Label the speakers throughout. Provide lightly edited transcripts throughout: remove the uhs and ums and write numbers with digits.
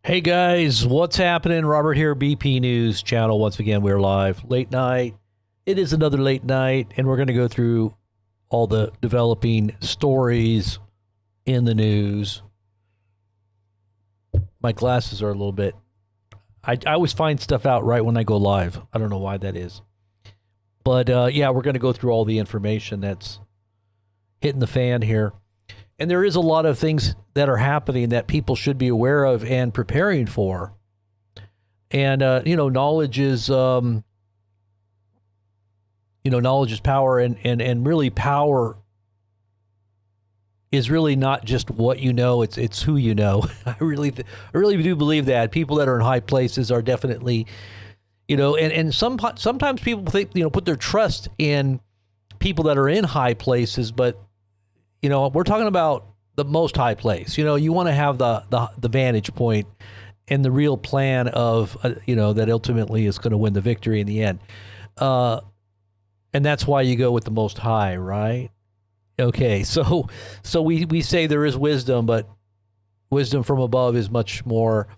Speaker 1: Hey guys, what's happening? Robert here, BP News Channel. Once again, we're live. Late night. It is another late night, and we're going to go through all the developing stories in the news. My glasses are a little bit... I always find stuff out right when I go live. I don't know why that is. But yeah, we're going to go through all the information that's hitting the fan here. And there is a lot of things that are happening that people should be aware of and preparing for. And, knowledge is, knowledge is power, and really power is really not just what you know, it's who you know. I really do believe that. People that are in high places are definitely, and sometimes people think, put their trust in people that are in high places, but we're talking about the most high place. You want to have the vantage point and the real plan of, that ultimately is going to win the victory in the end. And that's why you go with the most high, right? Okay, so we say there is wisdom, but wisdom from above is much more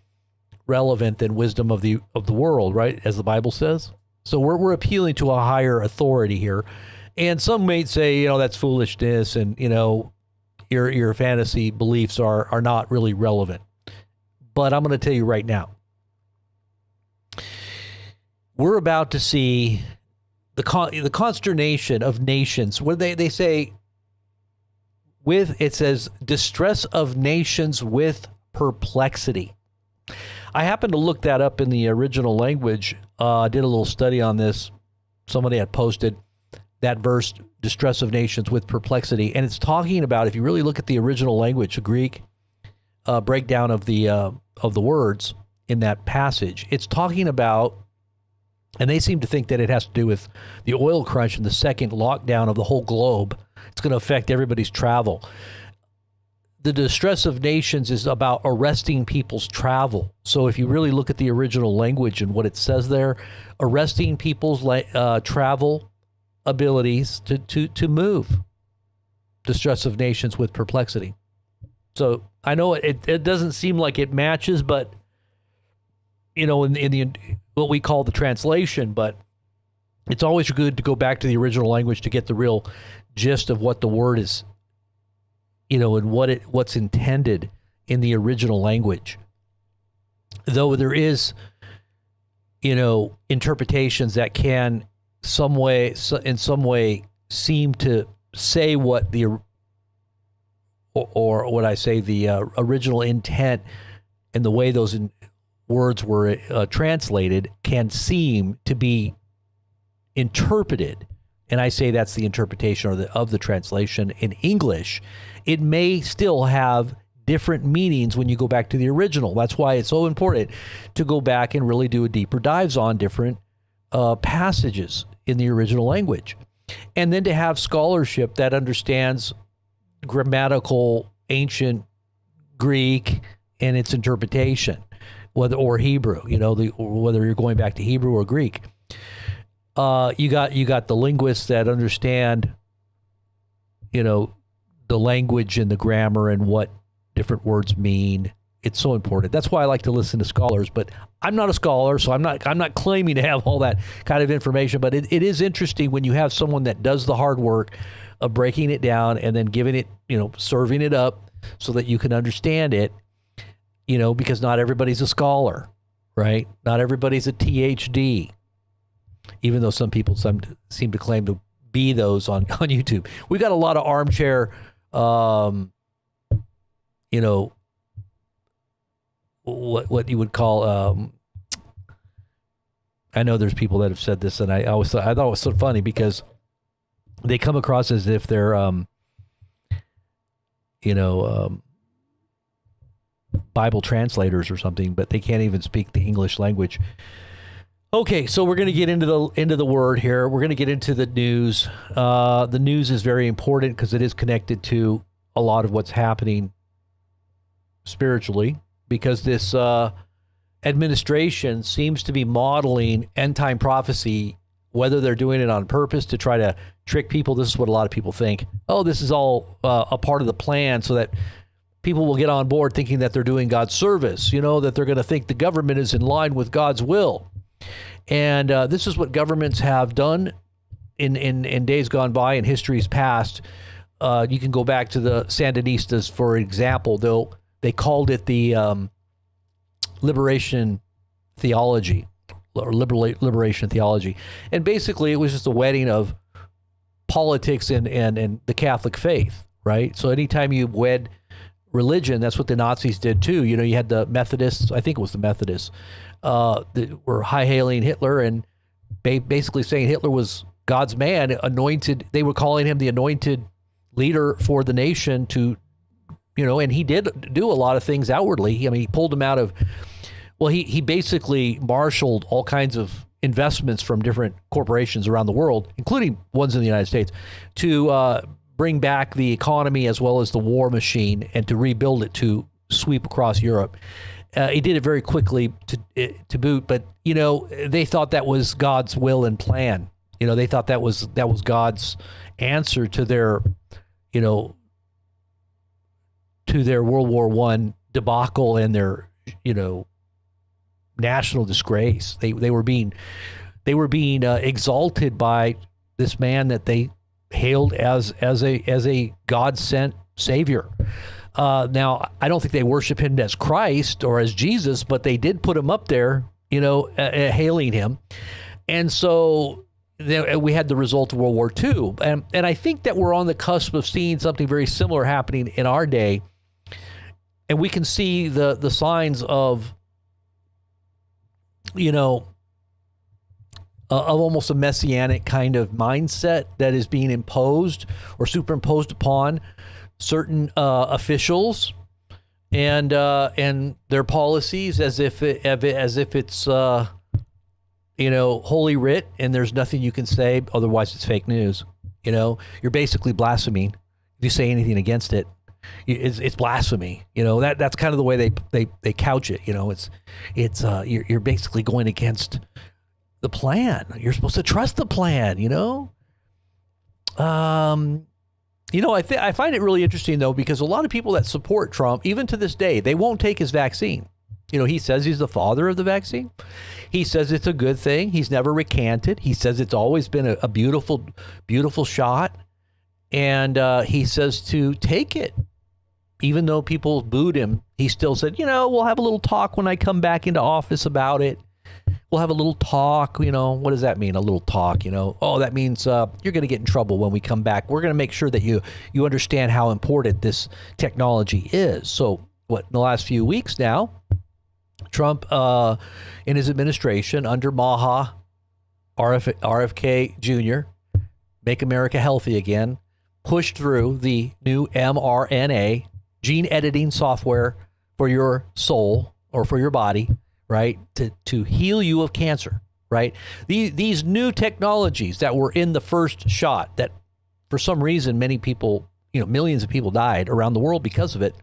Speaker 1: relevant than wisdom of the world, right? As the Bible says. So we're appealing to a higher authority here. And some may say, that's foolishness, and, your fantasy beliefs are not really relevant. But I'm going to tell you right now, we're about to see the consternation of nations, where they say, it says, distress of nations with perplexity. I happened to look that up in the original language. I did a little study on this. Somebody had posted that verse, distress of nations with perplexity. And it's talking about, if you really look at the original language, the Greek breakdown of the words in that passage, it's talking about, and they seem to think that it has to do with the oil crunch and the second lockdown of the whole globe. It's going to affect everybody's travel. The distress of nations is about arresting people's travel. So if you really look at the original language and what it says there, arresting people's travel abilities to move. Distress of nations with perplexity. So I know it doesn't seem like it matches, but in the what we call the translation, but it's always good to go back to the original language to get the real gist of what the word is, and what's intended in the original language. Though there is, interpretations that can in some way seem to say what the original intent and the way those words were translated can seem to be interpreted. And I say that's the interpretation of the translation in English. It may still have different meanings when you go back to the original. That's why it's so important to go back and really do a deeper dives on different passages in the original language. And then to have scholarship that understands grammatical ancient Greek and its interpretation, or Hebrew, whether you're going back to Hebrew or Greek. You got the linguists that understand, the language and the grammar and what different words mean. It's so important. That's why I like to listen to scholars, but I'm not a scholar, so I'm not claiming to have all that kind of information, but it is interesting when you have someone that does the hard work of breaking it down and then giving it, serving it up so that you can understand it, because not everybody's a scholar, right? Not everybody's a PhD, even though some people seem to claim to be those on YouTube. We got a lot of armchair, what you would call, I know there's people that have said this, and I thought it was so funny because they come across as if they're, Bible translators or something, but they can't even speak the English language. Okay, so we're going to get into the word here. We're going to get into the news. The news is very important because it is connected to a lot of what's happening spiritually, because this administration seems to be modeling end-time prophecy, whether they're doing it on purpose to try to trick people. This is what a lot of people think. Oh, this is all a part of the plan so that people will get on board thinking that they're doing God's service, that they're going to think the government is in line with God's will. And this is what governments have done in days gone by, in history's past. You can go back to the Sandinistas, for example, though they called it the liberation theology, or liberation theology. And basically it was just a wedding of politics and the Catholic faith, right? So anytime you wed religion, that's what the Nazis did too. You had the Methodists, I think it was the Methodists, that were high-hailing Hitler and basically saying Hitler was God's man, anointed. They were calling him the anointed leader for the nation to, and he did do a lot of things outwardly. He pulled him out of, he basically marshaled all kinds of investments from different corporations around the world, including ones in the United States, to bring back the economy as well as the war machine and to rebuild it to sweep across Europe. He did it very quickly to boot, but they thought that was God's will and plan. They thought that was God's answer to their, to their World War I debacle and their, national disgrace. They were being exalted by this man that they hailed as a God-sent savior. Now, I don't think they worship him as Christ or as Jesus, but they did put him up there, hailing him. And so we had the result of World War II. And I think that we're on the cusp of seeing something very similar happening in our day. And we can see the signs of, of almost a messianic kind of mindset that is being imposed or superimposed upon certain officials and their policies, as if it's holy writ, and there's nothing you can say, otherwise it's fake news. You're basically blaspheming if you say anything against it. It's blasphemy. That's kind of the way they couch it. You're basically going against the plan. You're supposed to trust the plan. I find it really interesting though, because a lot of people that support Trump, even to this day, they won't take his vaccine. He says he's the father of the vaccine. He says it's a good thing. He's never recanted. He says it's always been a beautiful, beautiful shot. And he says to take it. Even though people booed him, he still said, we'll have a little talk when I come back into office about it. We'll have a little talk. What does that mean? A little talk, Oh, that means you're going to get in trouble when we come back. We're going to make sure that you understand how important this technology is. So in the last few weeks now, Trump in his administration under Maha, RFK Jr., Make America Healthy Again, pushed through the new mRNA gene editing software for your soul or for your body, right? To heal you of cancer, right? These new technologies that were in the first shot that for some reason many people, millions of people died around the world because of it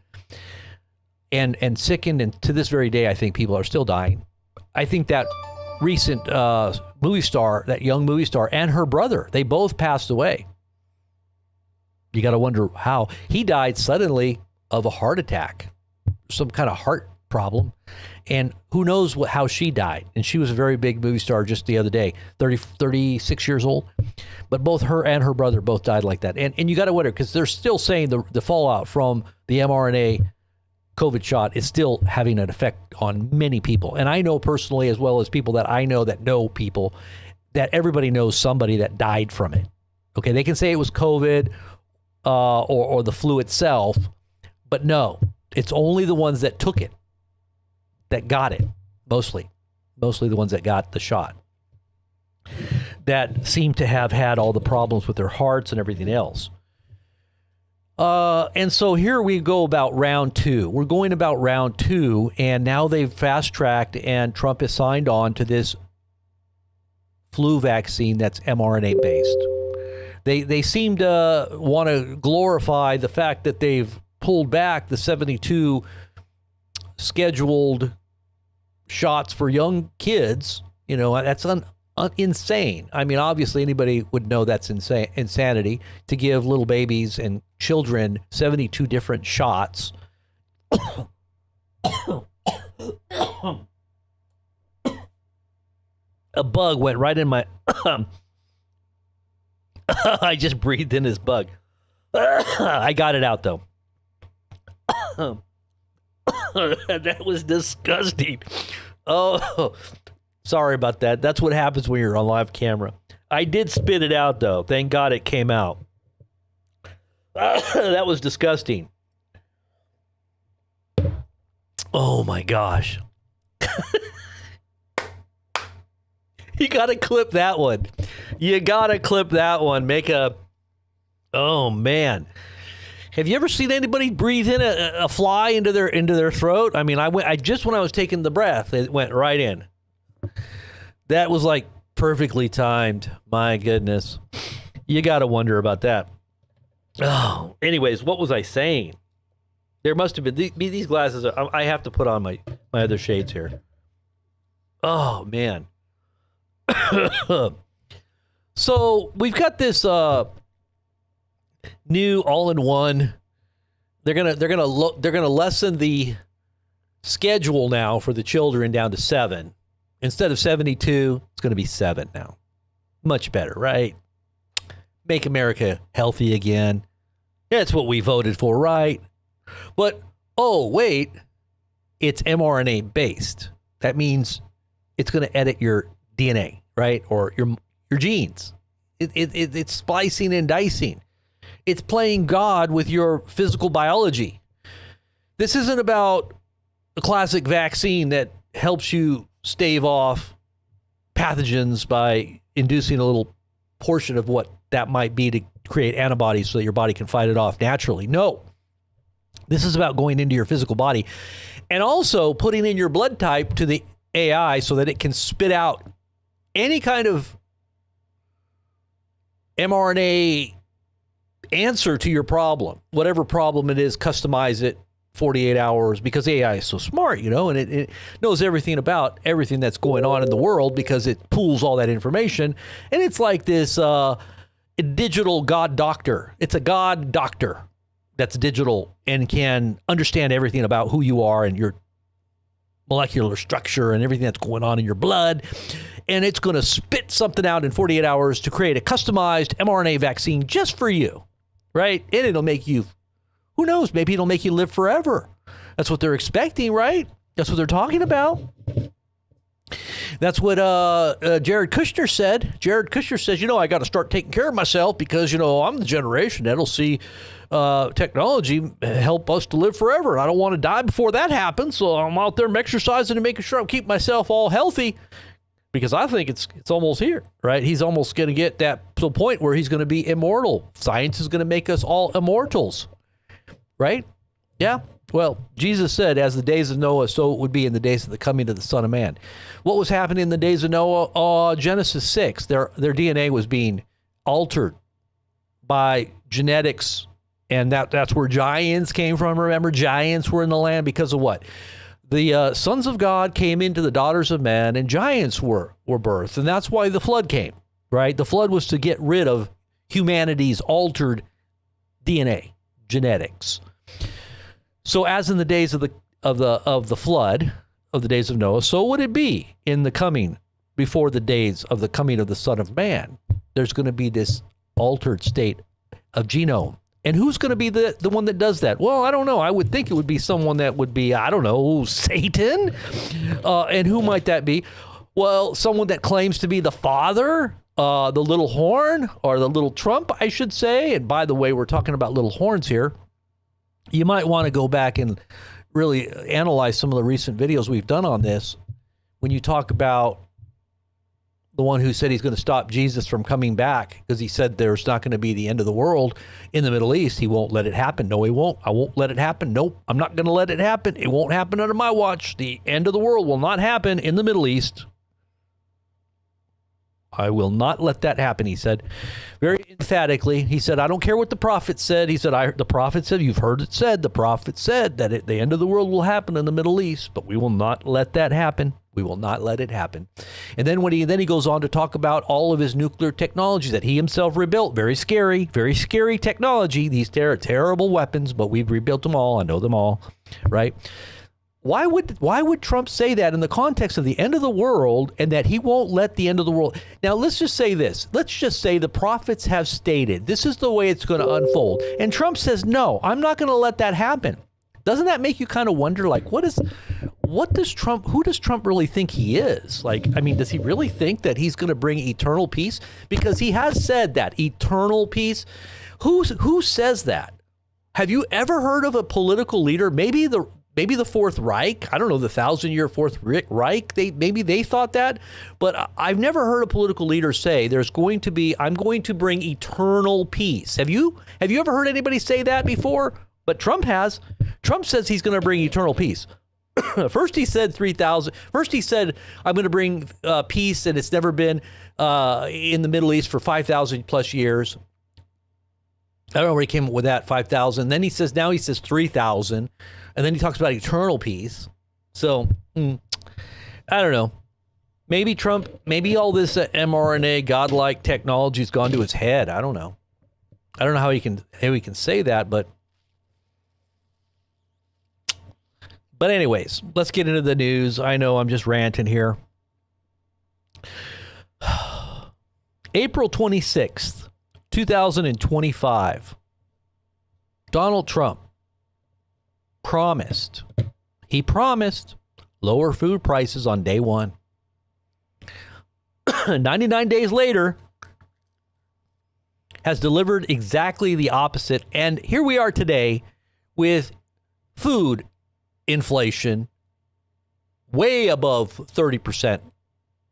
Speaker 1: and sickened. And to this very day, I think people are still dying. I think that recent movie star, that young movie star and her brother, they both passed away. You got to wonder how. He died suddenly of a heart attack, some kind of heart problem. And who knows how she died. And she was a very big movie star just the other day, 36 years old. But both her and her brother both died like that. And you got to wonder, because they're still saying the fallout from the mRNA COVID shot is still having an effect on many people. And I know personally, as well as people that I know people, that everybody knows somebody that died from it. Okay, they can say it was COVID or the flu itself, but no, it's only the ones that took it, that got it, mostly the ones that got the shot, that seem to have had all the problems with their hearts and everything else. And so here we go about round two. We're going about round two, and now they've fast-tracked, and Trump has signed on to this flu vaccine that's mRNA-based. They seem to want to glorify the fact that they've pulled back the 72 scheduled shots for young kids. That's insane. I mean, obviously anybody would know that's insanity to give little babies and children 72 different shots A bug went right in my... I just breathed in this bug. I got it out, though. That was disgusting. Oh, sorry about that. That's what happens when you're on live camera. I did spit it out, though. Thank God it came out. That was disgusting. Oh, my gosh. You got to clip that one. You got to clip that one. Make a... Oh, man. Have you ever seen anybody breathe in a fly into their throat? I mean, I just when I was taking the breath, it went right in. That was like perfectly timed. My goodness. You got to wonder about that. Oh, anyways, what was I saying? There must have been these glasses. I have to put on my other shades here. Oh, man. So we've got this new all-in-one. They're gonna lessen the schedule now for the children down to 7. Instead of 72, it's gonna be 7 now. Much better, right? Make America healthy again. That's what we voted for, right? But oh wait, it's mRNA based. That means it's gonna edit your DNA, right? Or your genes. It's splicing and dicing. It's playing God with your physical biology. This isn't about a classic vaccine that helps you stave off pathogens by inducing a little portion of what that might be to create antibodies so that your body can fight it off naturally. No. This is about going into your physical body and also putting in your blood type to the AI so that it can spit out any kind of mRNA answer to your problem. Whatever problem it is, customize it 48 hours because AI is so smart, you know, and it knows everything about everything that's going on in the world because it pools all that information. And it's like this digital God doctor. It's a God doctor that's digital and can understand everything about who you are and your molecular structure and everything that's going on in your blood. And it's going to spit something out in 48 hours to create a customized mRNA vaccine just for you, right? And it'll make you, who knows, maybe it'll make you live forever. That's what they're expecting, right? That's what they're talking about. That's what Jared Kushner said. Jared Kushner says, you know, I got to start taking care of myself because, you know, I'm the generation that'll see technology help us to live forever. I don't want to die before that happens. So I'm out there exercising and making sure I keep myself all healthy because I think it's almost here, right? He's almost going to get that to a point where he's going to be immortal. Science is going to make us all immortals, right? Yeah. Well, Jesus said, as the days of Noah, so it would be in the days of the coming of the Son of Man. What was happening in the days of Noah? Genesis 6, their DNA was being altered by genetics, and that's where giants came from. Remember, giants were in the land because of what? The sons of God came into the daughters of men, and giants were birthed, and that's why the flood came, right? The flood was to get rid of humanity's altered DNA, genetics. So as in the days of the flood, of the days of Noah, so would it be in the coming, before the days of the coming of the Son of Man. There's going to be this altered state of genome. And who's going to be the one that does that? Well, I don't know. I would think it would be someone that would be, I don't know, Satan. And who might that be? Well, someone that claims to be the Father, the little horn, or the little trump, I should say. And by the way, we're talking about little horns here. You might want to go back and really analyze some of the recent videos we've done on this. When you talk about the one who said he's going to stop Jesus from coming back because he said there's not going to be the end of the world in the Middle East. He won't let it happen. No, he won't. I won't let it happen. Nope, I'm not going to let it happen. It won't happen under my watch. The end of the world will not happen in the Middle East. I will not let that happen, he said. Very emphatically, he said, I don't care what the prophet said. He said, the prophet said, you've heard it said, the prophet said that the end of the world will happen in the Middle East, but we will not let that happen. We will not let it happen. And then he goes on to talk about all of his nuclear technologies that he himself rebuilt. Very scary technology. These terrible weapons, but we've rebuilt them all. I know them all, right? Why would Trump say that in the context of the end of the world, and that he won't let the end of the world? Now, let's just say this. Let's just say the prophets have stated this is the way it's going to unfold. And Trump says, no, I'm not going to let that happen. Doesn't that make you kind of wonder, like, who does Trump really think he is? Like, I mean, does he really think that he's going to bring eternal peace? Because he has said that, eternal peace. Who says that? Have you ever heard of a political leader, maybe the Fourth Reich? I don't know, the 1,000-year Fourth Reich. Maybe they thought that, but I've never heard a political leader say I'm going to bring eternal peace. Have you ever heard anybody say that before? But Trump has. Trump says he's going to bring eternal peace. First he said 3,000. First he said, I'm going to bring peace, and it's never been in the Middle East for 5,000 plus years. I don't know where he came up with that, 5,000. Then now he says 3,000. And then he talks about eternal peace. So, I don't know. Maybe all this mRNA godlike technology has gone to his head. I don't know. I don't know how he can say that, but anyways, let's get into the news. I know I'm just ranting here. April 26th, 2025. Donald Trump promised lower food prices on day one. 99 days later, has delivered exactly the opposite. And here we are today with food inflation way above 30%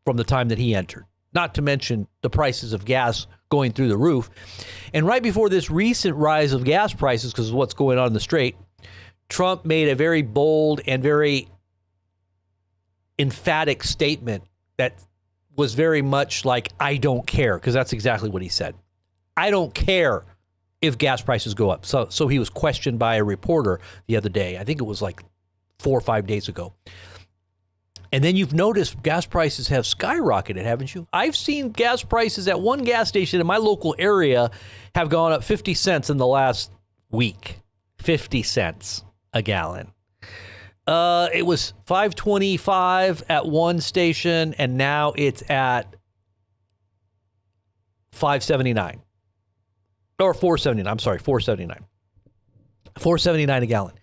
Speaker 1: from the time that he entered. Not to mention the prices of gas going through the roof. And right before this recent rise of gas prices, because of what's going on in the Strait, Trump made a very bold and very emphatic statement that was very much like, I don't care, because that's exactly what he said. I don't care if gas prices go up. So he was questioned by a reporter the other day. I think it was like 4 or 5 days ago. And then you've noticed gas prices have skyrocketed, haven't you? I've seen gas prices at one gas station in my local area have gone up 50 cents in the last week. 50 cents a gallon. It was $5.25 at one station, and now it's at $5.79 or $4.79. I'm sorry, $4.79. $4.79 a gallon.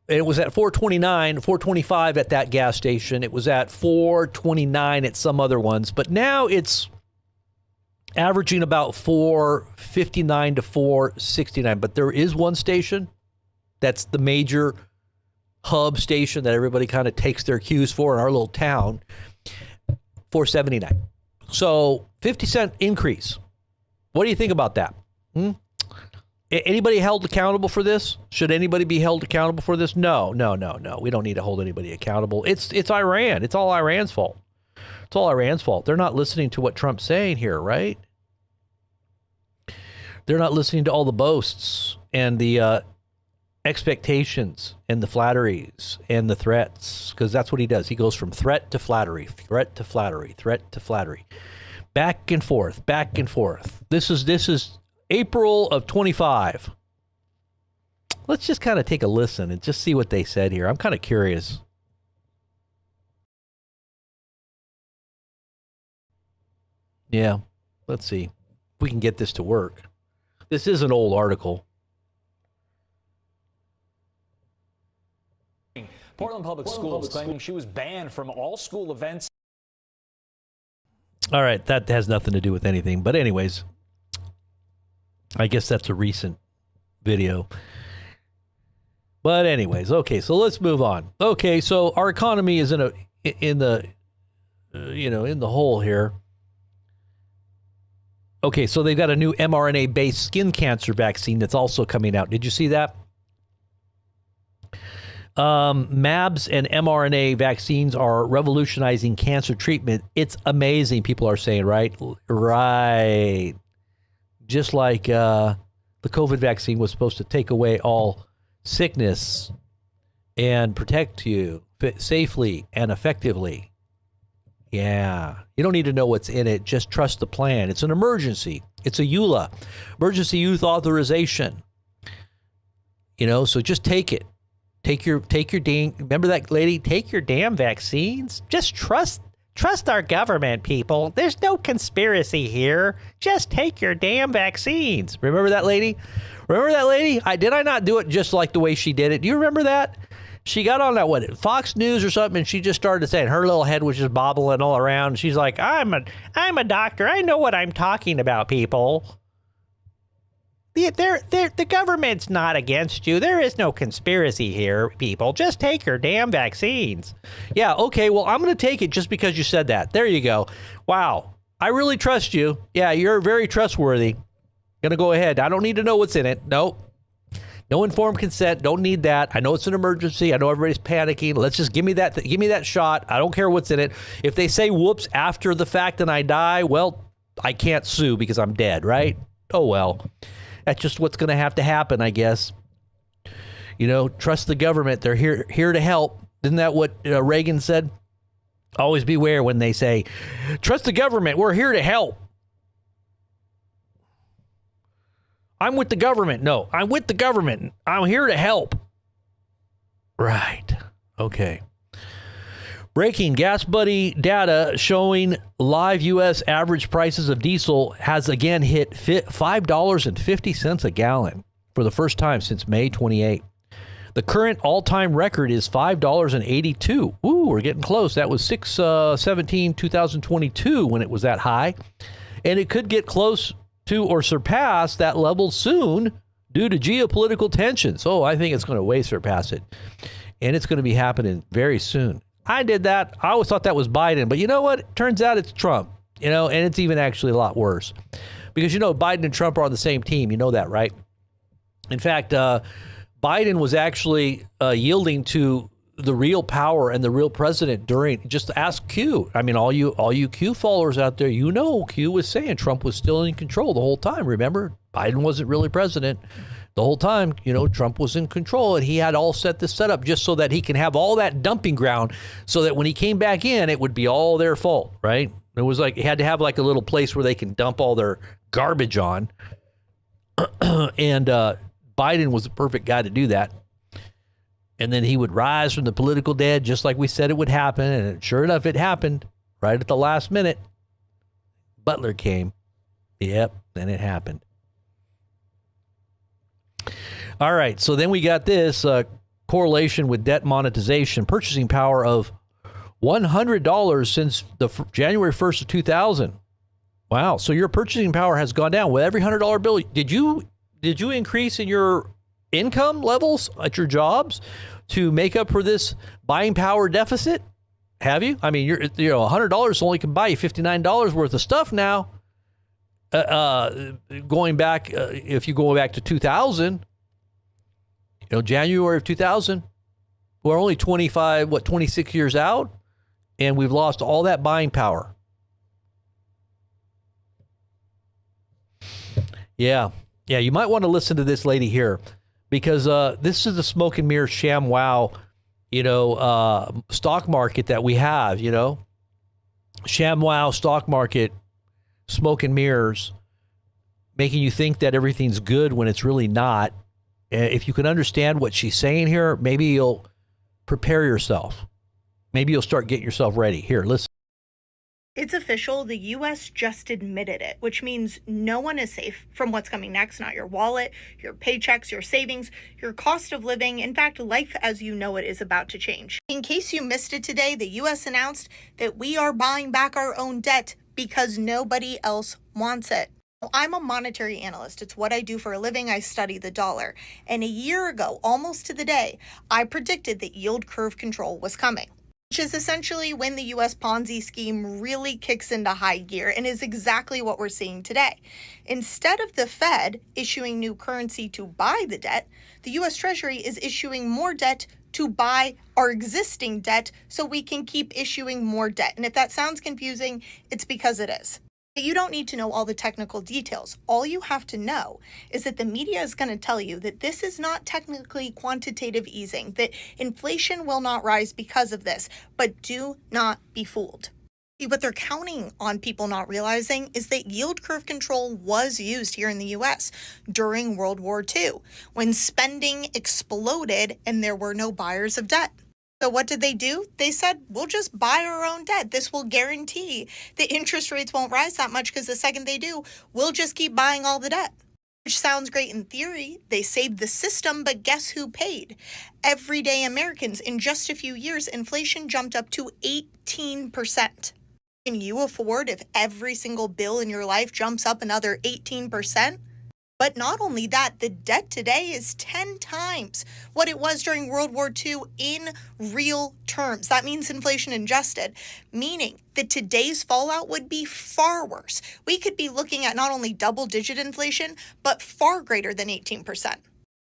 Speaker 1: It was at $4.25 at that gas station. It was at $4.29 at some other ones, but now it's averaging about $4.59 to $4.69. But there is one station that's the major hub station that everybody kind of takes their cues for in our little town, $4.79. So 50-cent increase. What do you think about that? Anybody held accountable for this? Should anybody be held accountable for this? No. We don't need to hold anybody accountable. It's Iran. It's all Iran's fault. It's all Iran's fault. They're not listening to what Trump's saying here, right? They're not listening to all the boasts and the expectations and the flatteries and the threats, because that's what he does. He goes from threat to flattery, threat to flattery, threat to flattery, back and forth, back and forth. This is April of 25. Let's just kind of take a listen and just see what they said here. I'm kind of curious. Yeah, let's see if we can get this to work. This is an old article.
Speaker 2: Portland Public Schools claiming she was banned from all school events.
Speaker 1: All right, that has nothing to do with anything. But anyways, I guess that's a recent video. But anyways, okay, so let's move on. Okay, so our economy is in the hole here. Okay, so they've got a new mRNA-based skin cancer vaccine that's also coming out. Did you see that? MABs and mRNA vaccines are revolutionizing cancer treatment. It's amazing, people are saying, right? Right. Just like the COVID vaccine was supposed to take away all sickness and protect you safely and effectively. Yeah. You don't need to know what's in it. Just trust the plan. It's an emergency. It's a EULA, emergency use authorization. So just take it. Take your damn, remember that lady? Take your damn vaccines. Just trust our government, people. There's no conspiracy here. Just take your damn vaccines. Remember that lady? Did I not do it just like the way she did it? Do you remember that? She got on that, Fox News or something, and she just started saying, her little head was just bobbling all around. She's like, I'm a doctor. I know what I'm talking about, people. The government's not against you. There is no conspiracy here, people. Just take your damn vaccines. Yeah, okay, well, I'm going to take it just because you said that. There you go. Wow, I really trust you. Yeah, you're very trustworthy. Going to go ahead. I don't need to know what's in it. Nope. No informed consent. Don't need that. I know it's an emergency. I know everybody's panicking. Let's just give me that shot. I don't care what's in it. If they say whoops after the fact and I die, well, I can't sue because I'm dead, right? Oh, well. That's just what's going to have to happen, I guess. Trust the government. They're here to help. Isn't that what Reagan said? Always beware when they say, trust the government. We're here to help. I'm with the government. No, I'm with the government. I'm here to help. Right. Okay. Breaking Gas Buddy data showing live U.S. average prices of diesel has again hit $5.50 a gallon for the first time since May 28. The current all-time record is $5.82. Ooh, we're getting close. That was 6/17/2022 when it was that high. And it could get close to or surpass that level soon due to geopolitical tensions. Oh, I think it's going to way surpass it. And it's going to be happening very soon. I did that. I always thought that was Biden. But you know what? It turns out it's Trump. And it's even actually a lot worse. Because, Biden and Trump are on the same team. You know that, right? In fact, Biden was actually yielding to the real power and the real president just ask Q. I mean, all you Q followers out there, Q was saying Trump was still in control the whole time. Remember, Biden wasn't really president the whole time. Trump was in control, and he had all set up just so that he can have all that dumping ground so that when he came back in, it would be all their fault, right? It was like he had to have like a little place where they can dump all their garbage on. And Biden was the perfect guy to do that. And then he would rise from the political dead, just like we said it would happen. And sure enough, it happened right at the last minute. Butler came. Yep, then it happened. All right, so then we got this correlation with debt monetization, purchasing power of $100 since the January 1st of 2000. Wow, so your purchasing power has gone down with every $100 bill. Did you increase in your income levels at your jobs to make up for this buying power deficit? Have you? I mean, $100 only can buy you $59 worth of stuff now. Going back, if you go back to 2000, January of 2000, we're only 26 years out, and we've lost all that buying power. Yeah, you might want to listen to this lady here. Because this is the smoke and mirror sham wow, stock market that we have, sham wow stock market, smoke and mirrors, making you think that everything's good when it's really not. If you can understand what she's saying here, maybe you'll prepare yourself. Maybe you'll start getting yourself ready. Here, listen.
Speaker 3: It's official, the U.S. just admitted it, which means no one is safe from what's coming next, not your wallet, your paychecks, your savings, your cost of living. In fact, life as you know it is about to change. In case you missed it today, the U.S. announced that we are buying back our own debt because nobody else wants it. I'm a monetary analyst. It's what I do for a living. I study the dollar. And a year ago, almost to the day, I predicted that yield curve control was coming, which is essentially when the U.S. Ponzi scheme really kicks into high gear and is exactly what we're seeing today. Instead of the Fed issuing new currency to buy the debt, the U.S. Treasury is issuing more debt to buy our existing debt so we can keep issuing more debt. And if that sounds confusing, it's because it is. You don't need to know all the technical details. All you have to know is that the media is going to tell you that this is not technically quantitative easing, that inflation will not rise because of this, but do not be fooled. What they're counting on people not realizing is that yield curve control was used here in the US during World War II, when spending exploded and there were no buyers of debt. So what did they do? They said, we'll just buy our own debt. This will guarantee that interest rates won't rise that much because the second they do, we'll just keep buying all the debt. Which sounds great in theory. They saved the system, but guess who paid? Everyday Americans. In just a few years, inflation jumped up to 18%. Can you afford if every single bill in your life jumps up another 18%? But not only that, the debt today is 10 times what it was during World War II in real terms. That means inflation adjusted, meaning that today's fallout would be far worse. We could be looking at not only double-digit inflation, but far greater than 18%.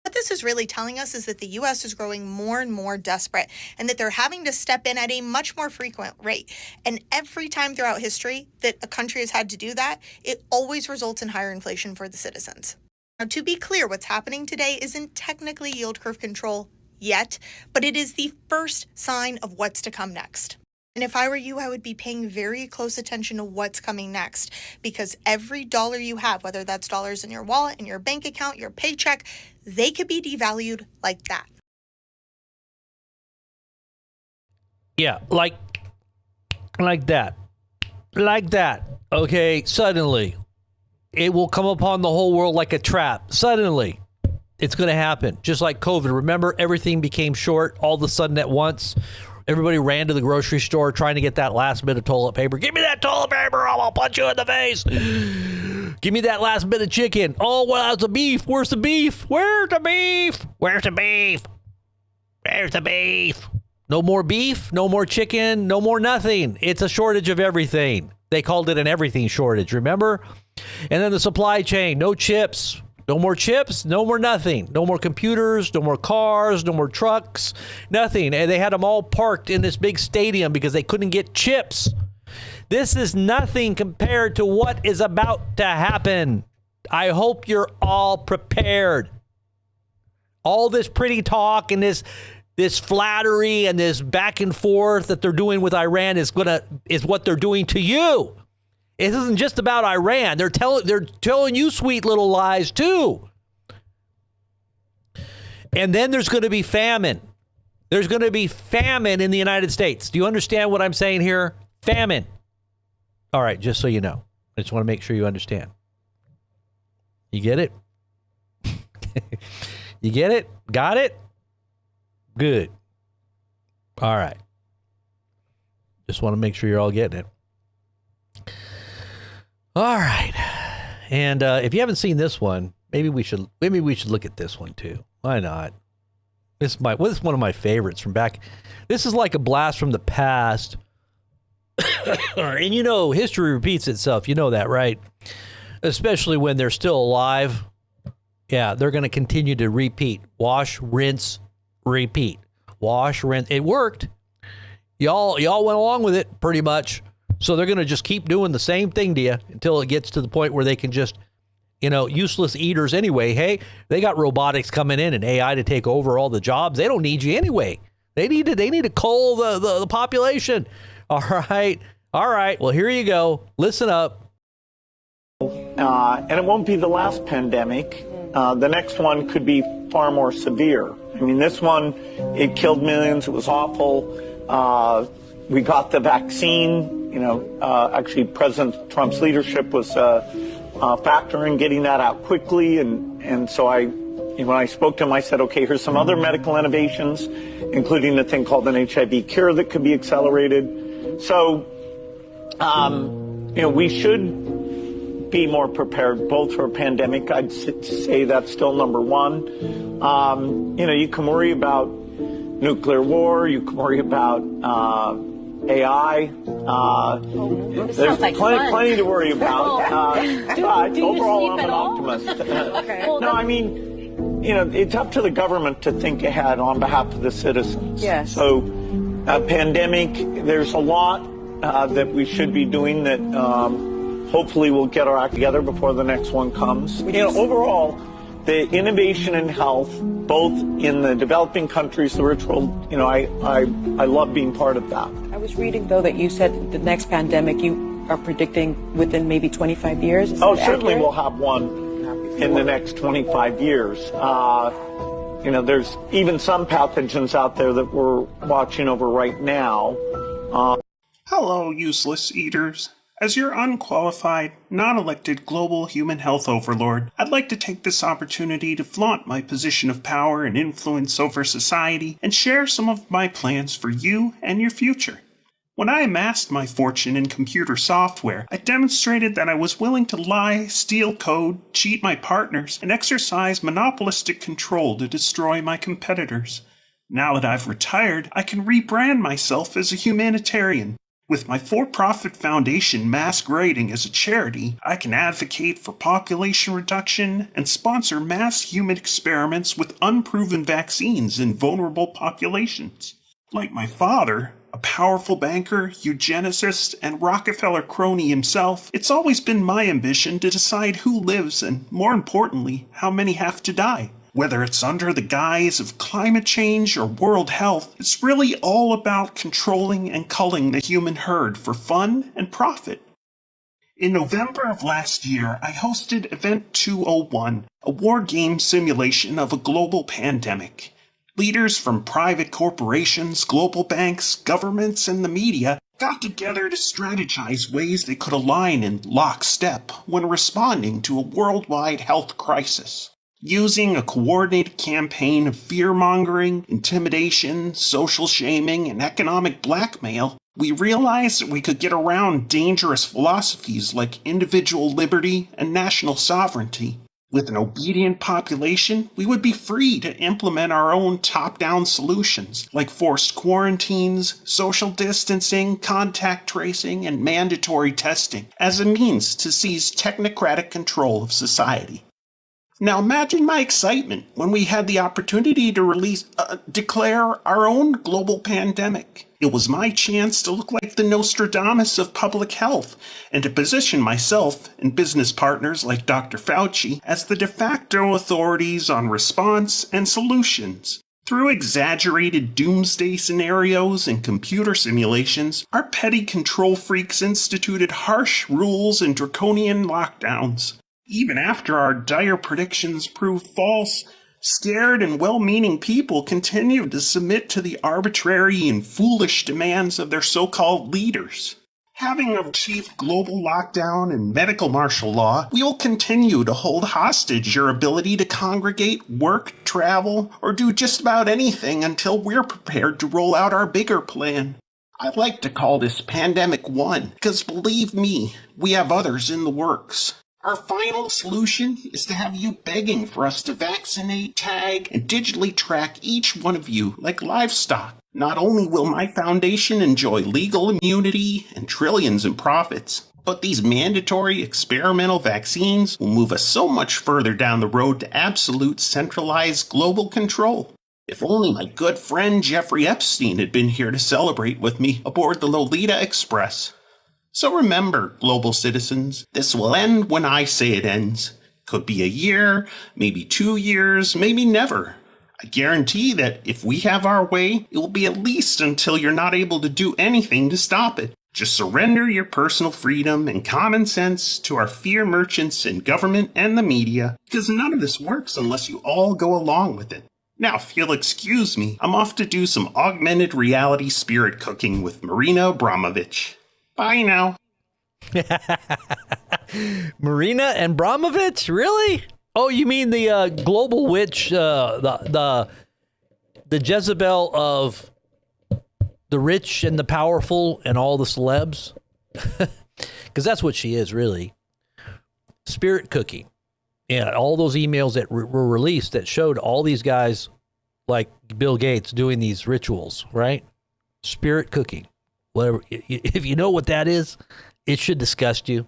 Speaker 3: What this is really telling us is that the U.S. is growing more and more desperate, and that they're having to step in at a much more frequent rate. And every time throughout history that a country has had to do that, it always results in higher inflation for the citizens. Now, to be clear, what's happening today isn't technically yield curve control yet, but it is the first sign of what's to come next. And if I were you, I would be paying very close attention to what's coming next, because every dollar you have, whether that's dollars in your wallet, in your bank account, your paycheck, they could be devalued like that.
Speaker 1: Yeah, like that. Like that. Okay, suddenly. It will come upon the whole world like a trap. Suddenly. It's going to happen. Just like COVID. Remember, everything became short all of a sudden at once. Everybody ran to the grocery store trying to get that last bit of toilet paper. Give me that toilet paper, or I'll punch you in the face. Give me that last bit of chicken. Oh, well, that's the beef. Where's the beef? Where's the beef? Where's the beef? Where's the beef? No more beef, no more chicken, no more nothing. It's a shortage of everything. They called it an everything shortage, remember? And then the supply chain, no chips. No more chips, no more nothing. No more computers, no more cars, no more trucks, nothing. And they had them all parked in this big stadium because they couldn't get chips. This is nothing compared to what is about to happen. I hope you're all prepared. All this pretty talk and this flattery and this back and forth that they're doing with Iran is what they're doing to you. It isn't just about Iran. They're telling you sweet little lies too. And then there's going to be famine. There's going to be famine in the United States. Do you understand what I'm saying here? Famine. All right, just so you know. I just want to make sure you understand. You get it? You get it? Got it? Good. All right. Just want to make sure you're all getting it. All right. And if you haven't seen this one, maybe we should look at this one too. Why not? This is one of my favorites from back. This is like a blast from the past. And you know, history repeats itself. You know that, right? Especially when they're still alive. Yeah, they're going to continue to repeat. Wash, rinse, repeat. Wash, rinse. It worked. Y'all went along with it pretty much. So they're going to just keep doing the same thing to you until it gets to the point where they can just, useless eaters anyway. Hey, they got robotics coming in and AI to take over all the jobs. They don't need you anyway. They need to cull the population. All right. Well, here you go. Listen up.
Speaker 4: And it won't be the last pandemic. The next one could be far more severe. I mean, this one, it killed millions. It was awful. We got the vaccine. Actually, President Trump's leadership was a factor in getting that out quickly. And so when I spoke to him, I said, okay, here's some other medical innovations, including a thing called an HIV cure that could be accelerated. So, we should be more prepared both for a pandemic. I'd say that's still number one. You can worry about nuclear war. You can worry about AI. There's plenty to worry about. But overall, I'm an optimist.
Speaker 5: Okay.
Speaker 4: No, I mean, it's up to the government to think ahead on behalf of the citizens.
Speaker 5: Yes.
Speaker 4: So, a pandemic, there's a lot that we should be doing that hopefully we'll get our act together before the next one comes. Overall, the innovation in health, both in the developing countries, the rich world, I love being part of that.
Speaker 5: I was reading, though, that you said the next pandemic you are predicting within maybe 25 years. Is that
Speaker 4: certainly
Speaker 5: accurate?
Speaker 4: we'll have one in the next 25 years. There's even some pathogens out there that we're watching over right now.
Speaker 6: Hello, useless eaters. As your unqualified, non-elected global human health overlord, I'd like to take this opportunity to flaunt my position of power and influence over society and share some of my plans for you and your future. When I amassed my fortune in computer software, I demonstrated that I was willing to lie, steal code, cheat my partners, and exercise monopolistic control to destroy my competitors. Now that I've retired, I can rebrand myself as a humanitarian. With my for-profit foundation masquerading as a charity, I can advocate for population reduction and sponsor mass human experiments with unproven vaccines in vulnerable populations. Like my father, a powerful banker, eugenicist, and Rockefeller crony himself, it's always been my ambition to decide who lives and, more importantly, how many have to die. Whether it's under the guise of climate change or world health, it's really all about controlling and culling the human herd for fun and profit. In November of last year, I hosted Event 201, a war game simulation of a global pandemic. Leaders from private corporations, global banks, governments, and the media got together to strategize ways they could align in lockstep when responding to a worldwide health crisis. Using a coordinated campaign of fear-mongering, intimidation, social shaming, and economic blackmail, we realized that we could get around dangerous philosophies like individual liberty and national sovereignty. With an obedient population, we would be free to implement our own top-down solutions, like forced quarantines, social distancing, contact tracing, and mandatory testing, as a means to seize technocratic control of society. Now imagine my excitement when we had the opportunity to declare our own global pandemic. It was my chance to look like the Nostradamus of public health and to position myself and business partners like Dr. Fauci as the de facto authorities on response and solutions. Through exaggerated doomsday scenarios and computer simulations, our petty control freaks instituted harsh rules and draconian lockdowns. Even after our dire predictions proved false, scared and well-meaning people continued to submit to the arbitrary and foolish demands of their so-called leaders. Having achieved global lockdown and medical martial law, we will continue to hold hostage your ability to congregate, work, travel, or do just about anything until we're prepared to roll out our bigger plan. I like to call this Pandemic 1, because believe me, we have others in the works. Our final solution is to have you begging for us to vaccinate, tag, and digitally track each one of you like livestock. Not only will my foundation enjoy legal immunity and trillions in profits, but these mandatory experimental vaccines will move us so much further down the road to absolute centralized global control. If only my good friend Jeffrey Epstein had been here to celebrate with me aboard the Lolita Express. So remember, global citizens, this will end when I say it ends. Could be a year, maybe 2 years, maybe never. I guarantee that if we have our way, it will be at least until you're not able to do anything to stop it. Just surrender your personal freedom and common sense to our fear merchants in government and the media, because none of this works unless you all go along with it. Now, if you'll excuse me, I'm off to do some augmented reality spirit cooking with Marina Abramovich. Bye now.
Speaker 1: Marina Abramovich? Really? Oh, you mean the global witch, the Jezebel of the rich and the powerful and all the celebs? Because that's what she is, really. Spirit cooking. Yeah, all those emails that were released that showed all these guys like Bill Gates doing these rituals, right? Spirit cooking. Whatever. If you know what that is, it should disgust you.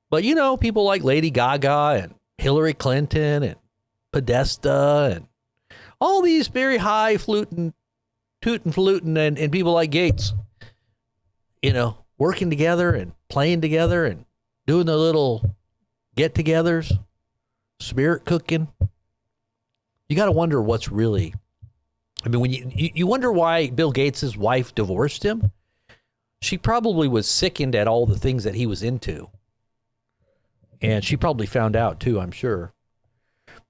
Speaker 1: But, you know, people like Lady Gaga and Hillary Clinton and Podesta and all these very high fluting, and people like Gates, you know, working together and playing together and doing the little get-togethers, spirit cooking. You got to wonder what's really. I mean, when you wonder why Bill Gates' wife divorced him. She probably was sickened at all the things that he was into. And she probably found out too, I'm sure.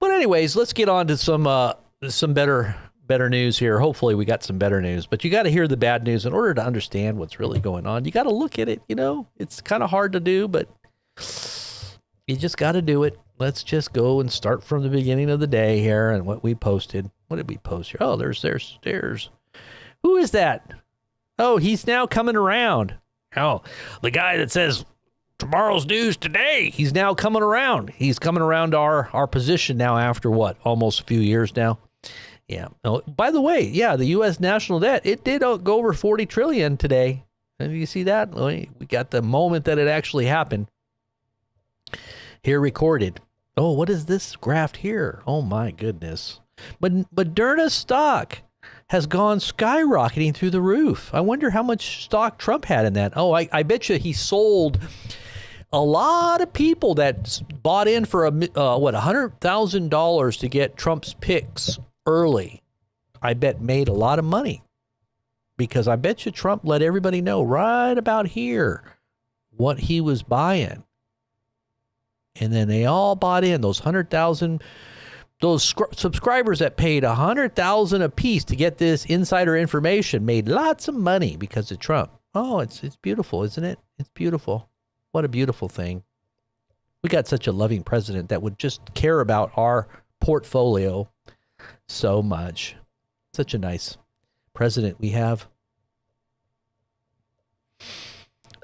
Speaker 1: But anyways, let's get on to some better news here. Hopefully we got some better news. But you got to hear the bad news in order to understand what's really going on. You got to look at it, you know. It's kind of hard to do, but you just got to do it. Let's just go and start from the beginning of the day here and what we posted. What did we post here? Oh, there's. Who is that? Oh, he's now coming around. Oh, the guy that says tomorrow's news today, he's now coming around. He's coming around to our position now after what? Almost a few years now. Yeah. Oh, by the way, yeah, the U.S. national debt, it did go over 40 trillion today. And you see that? We got the moment that it actually happened. Here recorded. Oh, what is this graph here? Oh, my goodness. But Moderna stock has gone skyrocketing through the roof. I wonder how much stock Trump had in that. Oh, I bet you he sold a lot of people that bought in for $100,000 to get Trump's picks early. I bet made a lot of money because I bet you Trump let everybody know right about here what he was buying. And then they all bought in those 100,000. Those subscribers that paid $100,000 a piece to get this insider information made lots of money because of Trump. Oh, it's beautiful, isn't it? It's beautiful. What a beautiful thing. We got such a loving president that would just care about our portfolio so much. Such a nice president we have.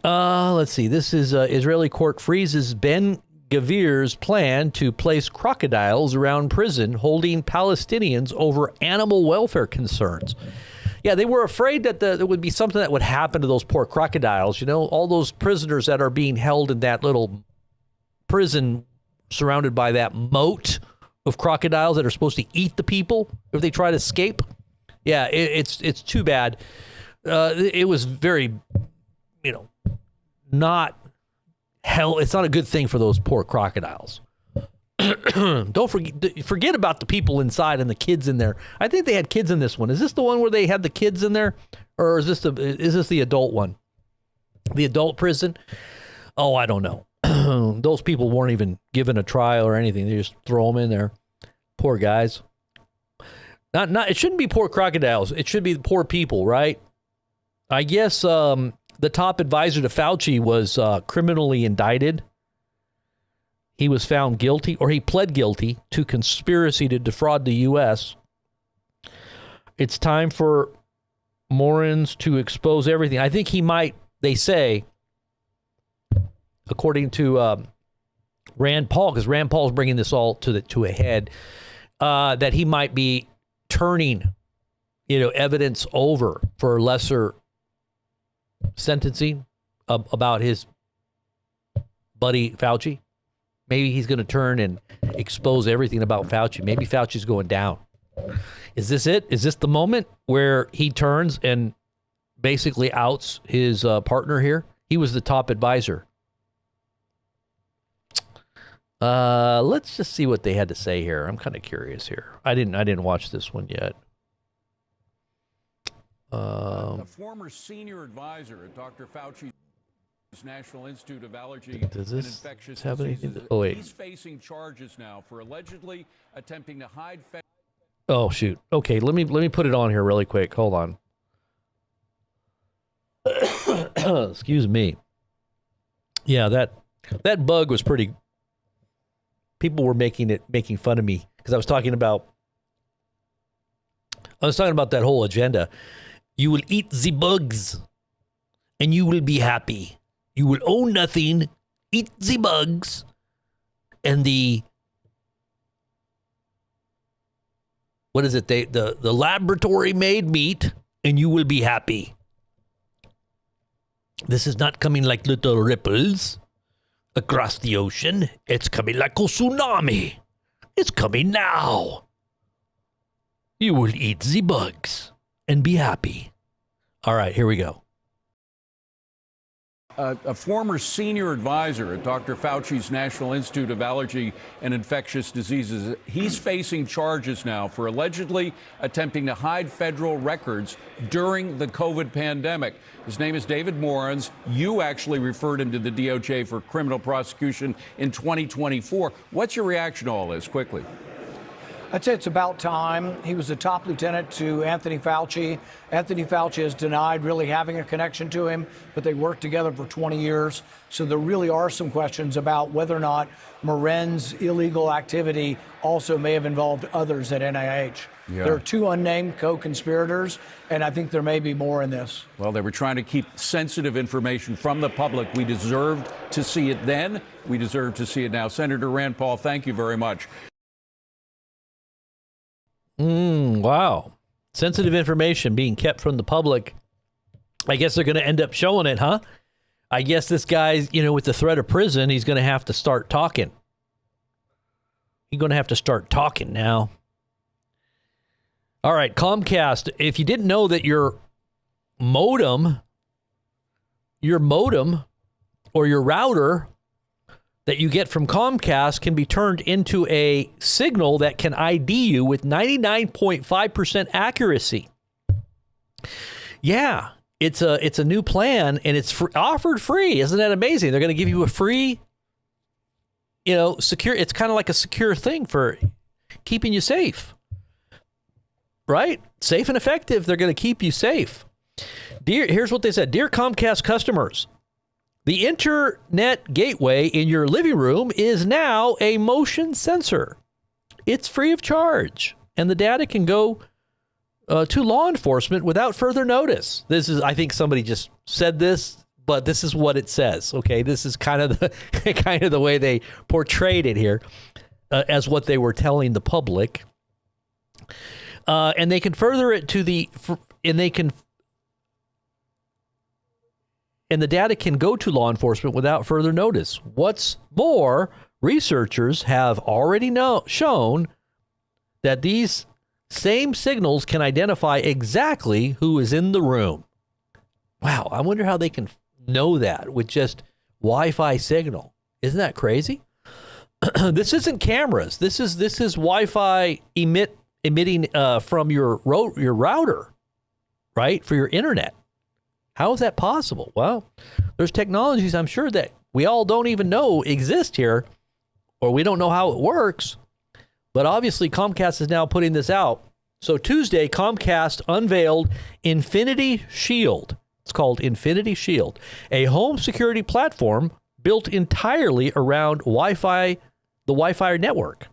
Speaker 1: Let's see. This is Israeli court freezes Ben Gavir's plan to place crocodiles around prison holding Palestinians over animal welfare concerns. Yeah, they were afraid that there would be something that would happen to those poor crocodiles. You know, all those prisoners that are being held in that little prison surrounded by that moat of crocodiles that are supposed to eat the people if they try to escape. Yeah, it's too bad. It was very, not hell. It's not a good thing for those poor crocodiles. Don't forget about the people inside and the kids in there. I think they had kids in this one. Is this the one where they had the kids in there, or is this the adult one? The adult prison? Oh, I don't know. Those people weren't even given a trial or anything. They just throw them in there. Poor guys. It shouldn't be poor crocodiles. It should be poor people, right? I guess the top advisor to Fauci was criminally indicted. He was found guilty, or he pled guilty to conspiracy to defraud the U.S. It's time for Morons to expose everything. I think he might, they say, according to Rand Paul, because Rand Paul's bringing this all to a head, that he might be turning, evidence over for lesser sentencing about his buddy Fauci. Maybe he's going to turn and expose everything about Fauci. Maybe Fauci's going down. Is this it? Is this the moment where he turns and basically outs his partner here? He was the top advisor. Let's just see what they had to say here. I'm kind of curious here. I didn't watch this one yet.
Speaker 7: The former senior advisor at Dr. Fauci's National Institute of Allergy and Infectious Diseases.
Speaker 1: Oh, wait.
Speaker 7: He's facing charges now for allegedly attempting to hide.
Speaker 1: Oh, shoot. Okay, let me put it on here really quick. Hold on. Excuse me. Yeah, that bug was pretty. People were making fun of me because I was talking about that whole agenda. You will eat the bugs and you will be happy. You will own nothing, eat the bugs, and the laboratory-made meat, and you will be happy. This is not coming like little ripples across the ocean. It's coming like a tsunami. It's coming now. You will eat the bugs and be happy. All right, here we go.
Speaker 7: A former senior advisor at Dr. Fauci's National Institute of Allergy and Infectious Diseases. He's facing charges now for allegedly attempting to hide federal records during the COVID pandemic. His name is David Morans. You actually referred him to the DOJ for criminal prosecution in 2024. What's your reaction to all this, quickly?
Speaker 8: I'd say it's about time. He was a top lieutenant to Anthony Fauci. Anthony Fauci has denied really having a connection to him, but they worked together for 20 years. So there really are some questions about whether or not Moren's illegal activity also may have involved others at NIH. Yeah. There are two unnamed co-conspirators, and I think there may be more in this.
Speaker 7: Well, they were trying to keep sensitive information from the public. We deserved to see it then. We deserve to see it now. Senator Rand Paul, thank you very much.
Speaker 1: Wow. Sensitive information being kept from the public. I guess they're going to end up showing it, huh? I guess this guy's, with the threat of prison, he's going to have to start talking. He's going to have to start talking now. All right, Comcast, if you didn't know that your modem or your router that you get from Comcast can be turned into a signal that can ID you with 99.5% accuracy. Yeah, it's a new plan, and it's offered free. Isn't that amazing? They're going to give you a free, secure. It's kind of like a secure thing for keeping you safe, right? Safe and effective. They're going to keep you safe. Here's what they said. Dear Comcast customers, the internet gateway in your living room is now a motion sensor. It's free of charge, and the data can go to law enforcement without further notice. I think somebody just said this, but this is what it says. Okay, this is kind of the way they portrayed it here, as what they were telling the public, and they can further it to and the data can go to law enforcement without further notice. What's more, researchers have already shown that these same signals can identify exactly who is in the room. Wow, I wonder how they can know that with just Wi-Fi signal. Isn't that crazy? This isn't cameras. This is Wi-Fi emitting from your router, right, for your internet. How is that possible? Well, there's technologies I'm sure that we all don't even know exist here, or we don't know how it works. But obviously, Comcast is now putting this out. So Tuesday, Comcast unveiled Infinity Shield. It's called Infinity Shield, a home security platform built entirely around the Wi-Fi network.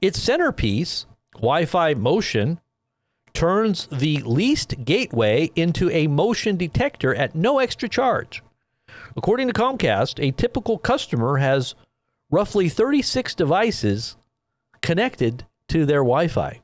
Speaker 1: Its centerpiece, Wi-Fi Motion, turns the leased gateway into a motion detector at no extra charge. According to Comcast, a typical customer has roughly 36 devices connected to their Wi-Fi.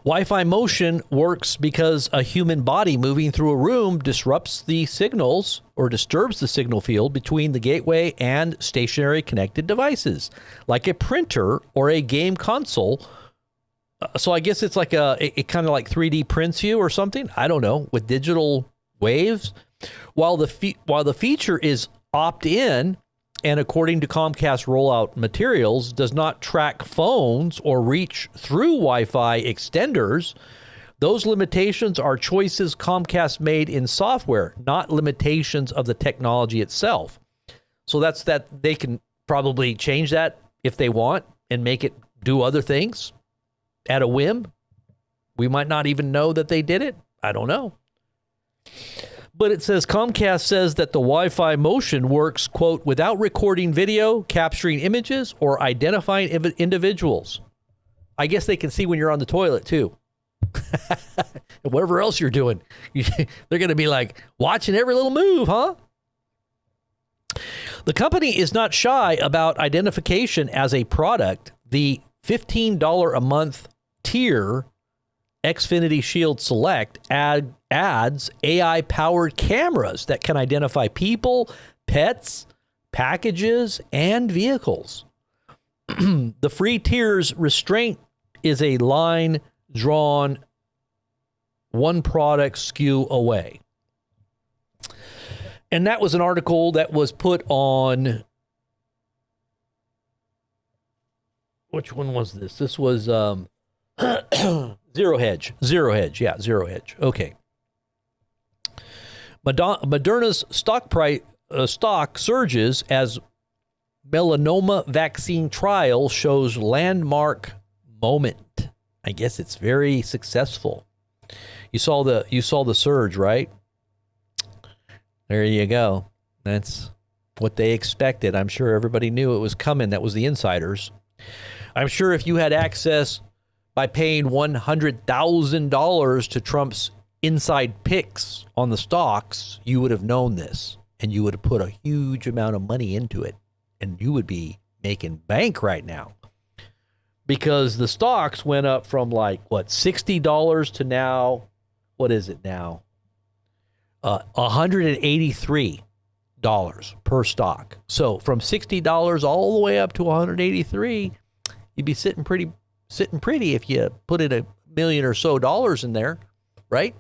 Speaker 1: Wi-Fi Motion works because a human body moving through a room disrupts the signals or disturbs the signal field between the gateway and stationary connected devices, like a printer or a game console. So I guess it's like it kind of like 3D prints you or something. I don't know, with digital waves. While the feature is opt-in, and according to Comcast rollout materials, does not track phones or reach through Wi-Fi extenders, those limitations are choices Comcast made in software, not limitations of the technology itself. So that's that. They can probably change that if they want and make it do other things at a whim. We might not even know that they did it. I don't know. But it says Comcast says that the Wi-Fi Motion works, quote, without recording video, capturing images, or identifying individuals. I guess they can see when you're on the toilet, too. And whatever else you're doing. They're going to be like watching every little move, huh? The company is not shy about identification as a product. The $15 a month tier Xfinity Shield Select adds AI-powered cameras that can identify people, pets, packages, and vehicles. The free tier's restraint is a line drawn one product SKU away. And that was an article that was put on, which one was this? This was Zero Hedge. Zero Hedge. Yeah, Zero Hedge. Okay. Moderna's stock surges as melanoma vaccine trial shows landmark moment. I guess it's very successful. You saw the surge, right? There you go. That's what they expected. I'm sure everybody knew it was coming. That was the insiders. I'm sure if you had access by paying $100,000 to Trump's inside picks on the stocks, you would have known this, and you would have put a huge amount of money into it, and you would be making bank right now, because the stocks went up from like $60 to now, what is it now? $183 per stock. So from $60 all the way up to $183, you'd be sitting pretty if you put in $1 million or so in there, right?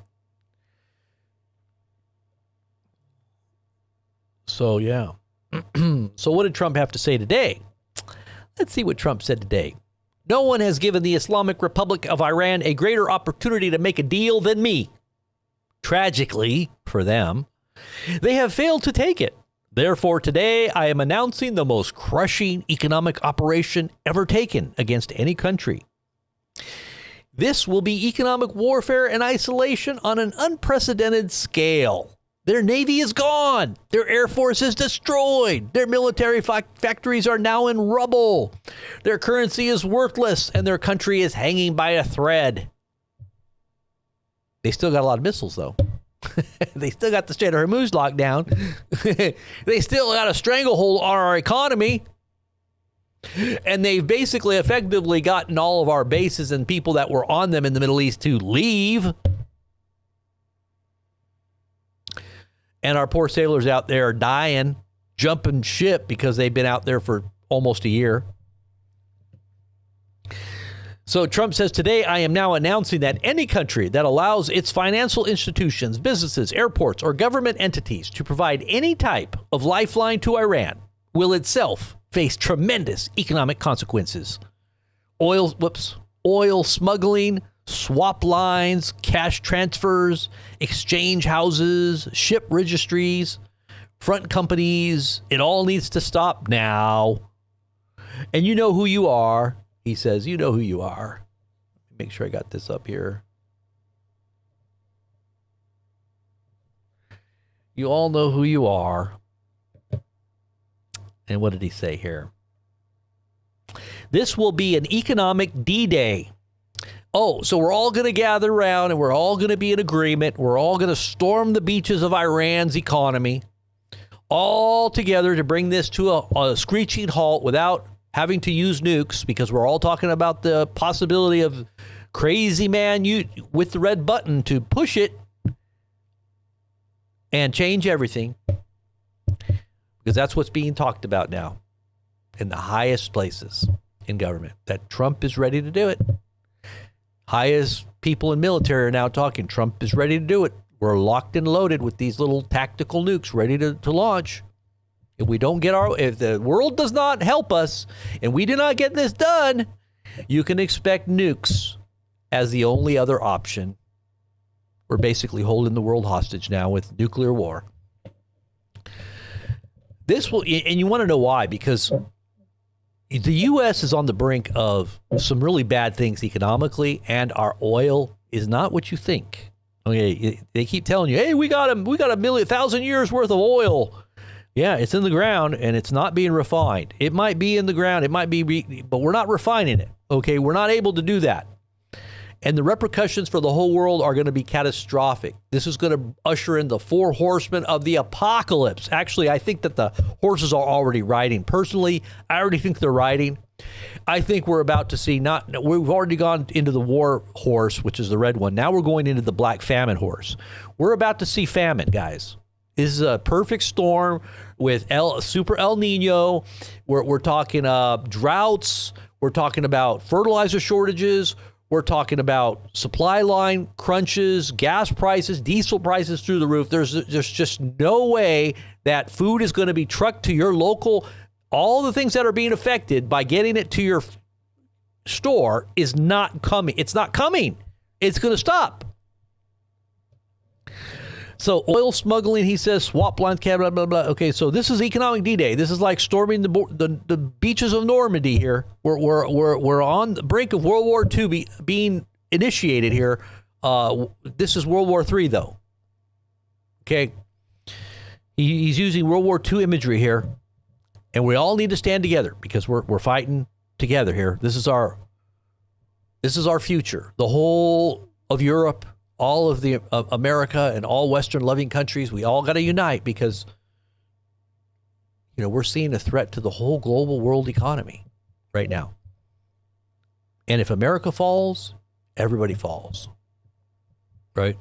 Speaker 1: So yeah. So what did Trump have to say today? Let's see what Trump said today. No one has given the Islamic Republic of Iran a greater opportunity to make a deal than me. Tragically, for them, they have failed to take it. Therefore, today I am announcing the most crushing economic operation ever taken against any country. This will be economic warfare and isolation on an unprecedented scale. Their navy is gone. Their air force is destroyed. Their military factories are now in rubble. Their currency is worthless, and their country is hanging by a thread. They still got a lot of missiles, though. They still got the Strait of Hormuz locked down. They still got a stranglehold on our economy. And they've basically effectively gotten all of our bases and people that were on them in the Middle East to leave. And our poor sailors out there are dying, jumping ship because they've been out there for almost a year. So Trump says, today I am now announcing that any country that allows its financial institutions, businesses, airports, or government entities to provide any type of lifeline to Iran will itself face tremendous economic consequences. Oil smuggling, swap lines, cash transfers, exchange houses, ship registries, front companies. It all needs to stop now. And you know who you are. He says, you know who you are. Make sure I got this up here. You all know who you are. And what did he say here? This will be an economic D-Day. Oh, so we're all going to gather around and we're all going to be in agreement. We're all going to storm the beaches of Iran's economy all together to bring this to a screeching halt without having to use nukes, because we're all talking about the possibility of crazy man with the red button to push it and change everything, because that's what's being talked about now in the highest places in government, that Trump is ready to do it. Highest people in military are now talking Trump is ready to do it. We're locked and loaded with these little tactical nukes ready to launch. If the world does not help us and we do not get this done, you can expect nukes as the only other option. We're basically holding the world hostage now with nuclear war. This will, and you want to know why, because the U.S. is on the brink of some really bad things economically, and our oil is not what you think. Okay, they keep telling you, hey, we got 1,000 years worth of oil. Yeah, it's in the ground and it's not being refined. It might be in the ground, it might be, but we're not refining it. Okay, we're not able to do that. And the repercussions for the whole world are going to be catastrophic. This is going to usher in the 4 horsemen of the apocalypse. Actually, I think that the horses are already riding. Personally, I already think they're riding. I think we're about to see we've already gone into the war horse, which is the red one. Now we're going into the black famine horse. We're about to see famine, guys. This is a perfect storm with super El Nino. We're talking droughts. We're talking about fertilizer shortages. We're talking about supply line crunches, gas prices, diesel prices through the roof. There's just no way that food is going to be trucked to your local. All the things that are being affected by getting it to your store is not coming. It's not coming. It's going to stop. So oil smuggling, he says, swap lines, blah, blah, blah. Okay, so this is economic D-Day. This is like storming the beaches of Normandy here. We're on the brink of World War II being initiated here. This is World War III, though. Okay? He's using World War II imagery here. And we all need to stand together because we're fighting together here. This is our future. The whole of Europe, all of the America, and all Western loving countries, we all got to unite because, we're seeing a threat to the whole global world economy right now. And if America falls, everybody falls. Right?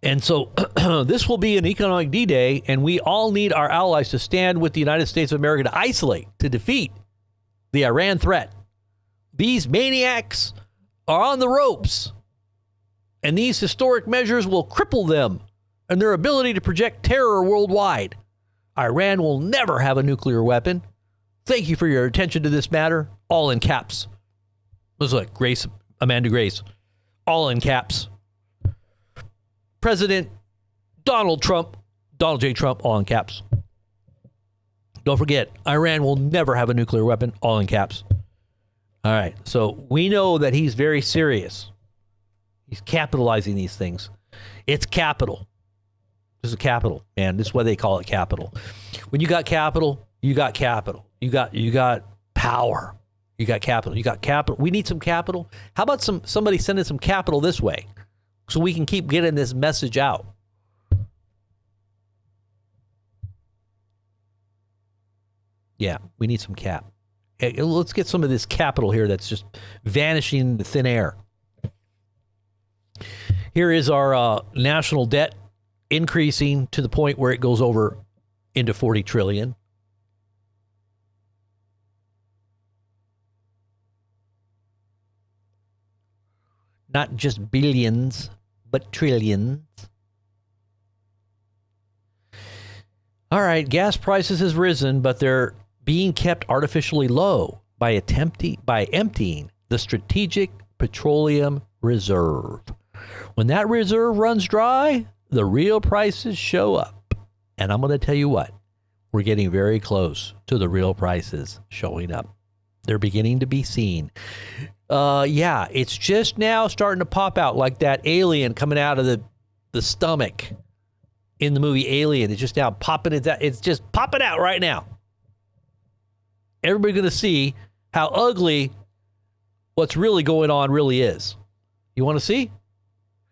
Speaker 1: And so this will be an economic D-Day, and we all need our allies to stand with the United States of America to isolate, to defeat the Iran threat. These maniacs are on the ropes, and these historic measures will cripple them and their ability to project terror worldwide. Iran will never have a nuclear weapon. Thank you for your attention to this matter. All in caps. Looks like Grace, Amanda Grace. All in caps. President Donald J. Trump, all in caps. Don't forget, Iran will never have a nuclear weapon, all in caps. All right, so we know that he's very serious. He's capitalizing these things. It's capital. This is capital, man. This is why they call it capital. When you got capital, you got capital. You got power. You got capital. You got capital. We need some capital. How about somebody sending some capital this way so we can keep getting this message out? Yeah, we need some cap. Hey, let's get some of this capital here that's just vanishing into thin air. Here is our national debt increasing to the point where it goes over into 40 trillion. Not just billions, but trillions. All right, gas prices has risen, but they're being kept artificially low by emptying the strategic petroleum reserve. When that reserve runs dry, the real prices show up. And I'm going to tell you what, we're getting very close to the real prices showing up. They're beginning to be seen. Yeah, it's just now starting to pop out like that alien coming out of the stomach in the movie Alien. It's just now popping. It's just popping out right now. Everybody's going to see how ugly what's really going on really is. You want to see?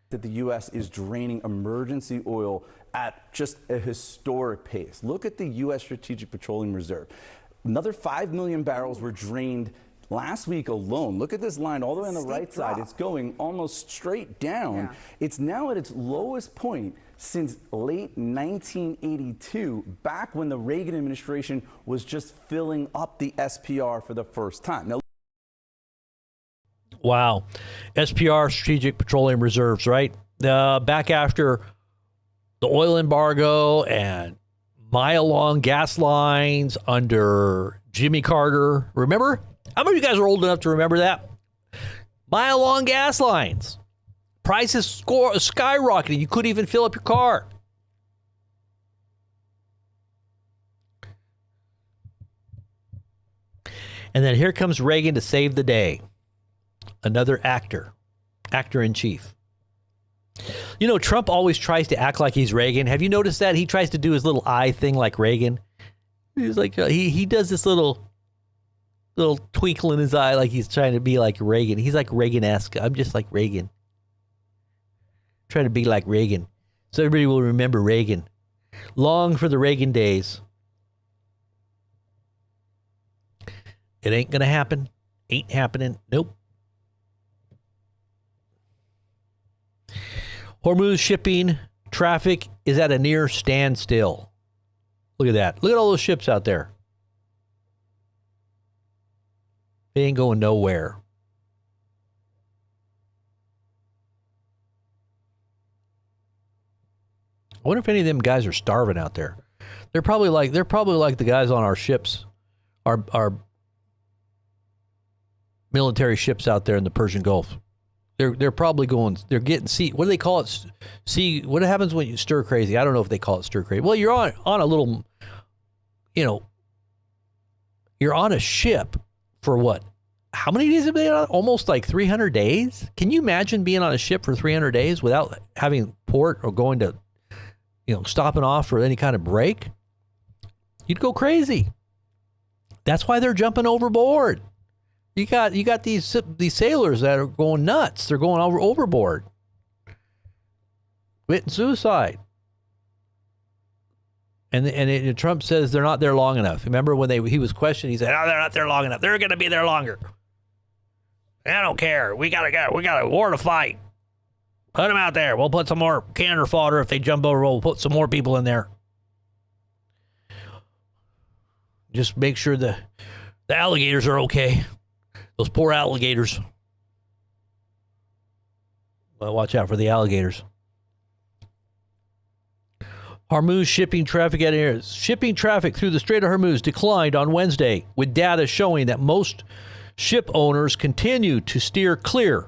Speaker 9: That the U.S. is draining emergency oil at just a historic pace. Look at the U.S. Strategic Petroleum Reserve. Another 5 million barrels were drained last week alone. Look at this line all the way on the right side. It's going almost straight down. Yeah. It's now at its lowest point since late 1982, back when the Reagan administration was just filling up the SPR for the first time. Now,
Speaker 1: wow. SPR, Strategic Petroleum Reserves, right? Back after the oil embargo and mile-long gas lines under Jimmy Carter. Remember? How many of you guys are old enough to remember that? Mile-long gas lines. Prices skyrocketing. You couldn't even fill up your car. And then here comes Reagan to save the day. Another actor-in-chief. You know, Trump always tries to act like he's Reagan. Have you noticed that? He tries to do his little eye thing like Reagan. He's like, he does this little twinkle in his eye like he's trying to be like Reagan. He's like Reagan-esque. I'm just like Reagan. Trying to be like Reagan. So everybody will remember Reagan. Long for the Reagan days. It ain't going to happen. Ain't happening. Nope. Hormuz shipping traffic is at a near standstill. Look at that. Look at all those ships out there. They ain't going nowhere. I wonder if any of them guys are starving out there. They're probably like the guys on our ships, our military ships out there in the Persian Gulf. They're probably they're getting sea. What do they call it? See, what happens when you stir crazy? I don't know if they call it stir crazy. Well, you're on a little, you're on a ship for what? How many days have they been on? Almost like 300 days. Can you imagine being on a ship for 300 days without having port or going to, stopping off for any kind of break? You'd go crazy. That's why they're jumping overboard. You got these sailors that are going nuts. They're going overboard, committing suicide. And Trump says they're not there long enough. Remember when he was questioned? He said, "Oh, they're not there long enough. They're going to be there longer. I don't care. We got a war to fight. Put them out there. We'll put some more cannon fodder if they jump over. We'll put some more people in there. Just make sure the alligators are okay. Those poor alligators. Well, watch out for the alligators." Hormuz shipping traffic at areas. Shipping traffic through the Strait of Hormuz declined on Wednesday, with data showing that most ship owners continue to steer clear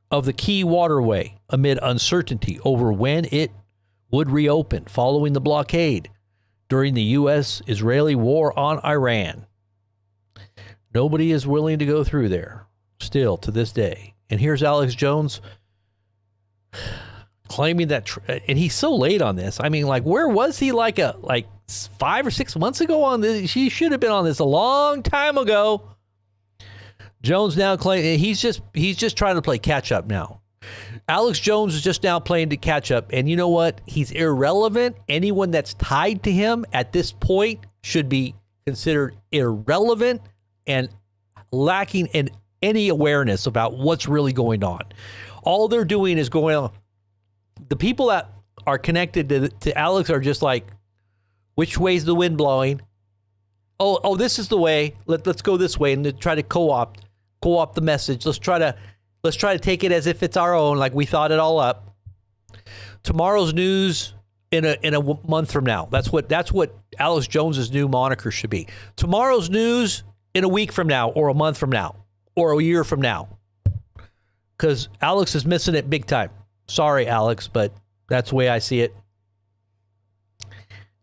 Speaker 1: of the key waterway amid uncertainty over when it would reopen following the blockade during the U.S.-Israeli war on Iran. Nobody is willing to go through there, still to this day. And here's Alex Jones claiming that, and he's so late on this. I mean, like, where was he like 5 or 6 months ago on this? He should have been on this a long time ago. Jones now claiming he's just trying to play catch up now. Alex Jones is just now playing to catch up, and you know what? He's irrelevant. Anyone that's tied to him at this point should be considered irrelevant and lacking in any awareness about what's really going on. All they're doing is going on. The people that are connected to Alex are just like, which way's the wind blowing? Oh, this is the way. Let's go this way and try to co-opt the message. Let's try to take it as if it's our own, like we thought it all up. Tomorrow's news in a month from now. That's what Alex Jones's new moniker should be. Tomorrow's news in a week from now, or a month from now, or a year from now. Because Alex is missing it big time. Sorry, Alex, but that's the way I see it.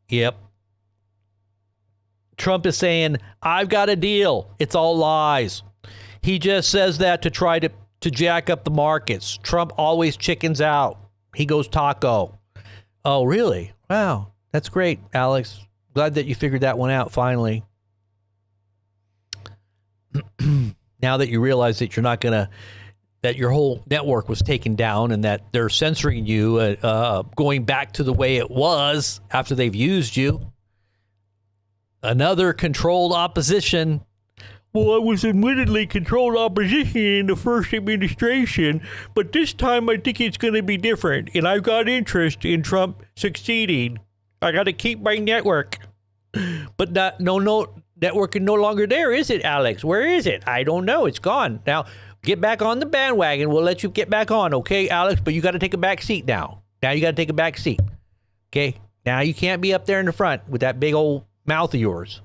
Speaker 1: Yep. Trump is saying, I've got a deal. It's all lies. He just says that to try to jack up the markets. Trump always chickens out. He goes taco. Oh, really? Wow. That's great, Alex. Glad that you figured that one out finally. Now that you realize that that your whole network was taken down and that they're censoring you, going back to the way it was after they've used you. Another controlled opposition. Well, I was admittedly controlled opposition in the first administration, but this time I think it's going to be different, and I've got interest in Trump succeeding. I got to keep my network. But no network is no longer there, is it, Alex? Where is it? I don't know. It's gone. Now, get back on the bandwagon. We'll let you get back on, okay, Alex? But you got to take a back seat now. Now you got to take a back seat, okay? Now you can't be up there in the front with that big old mouth of yours.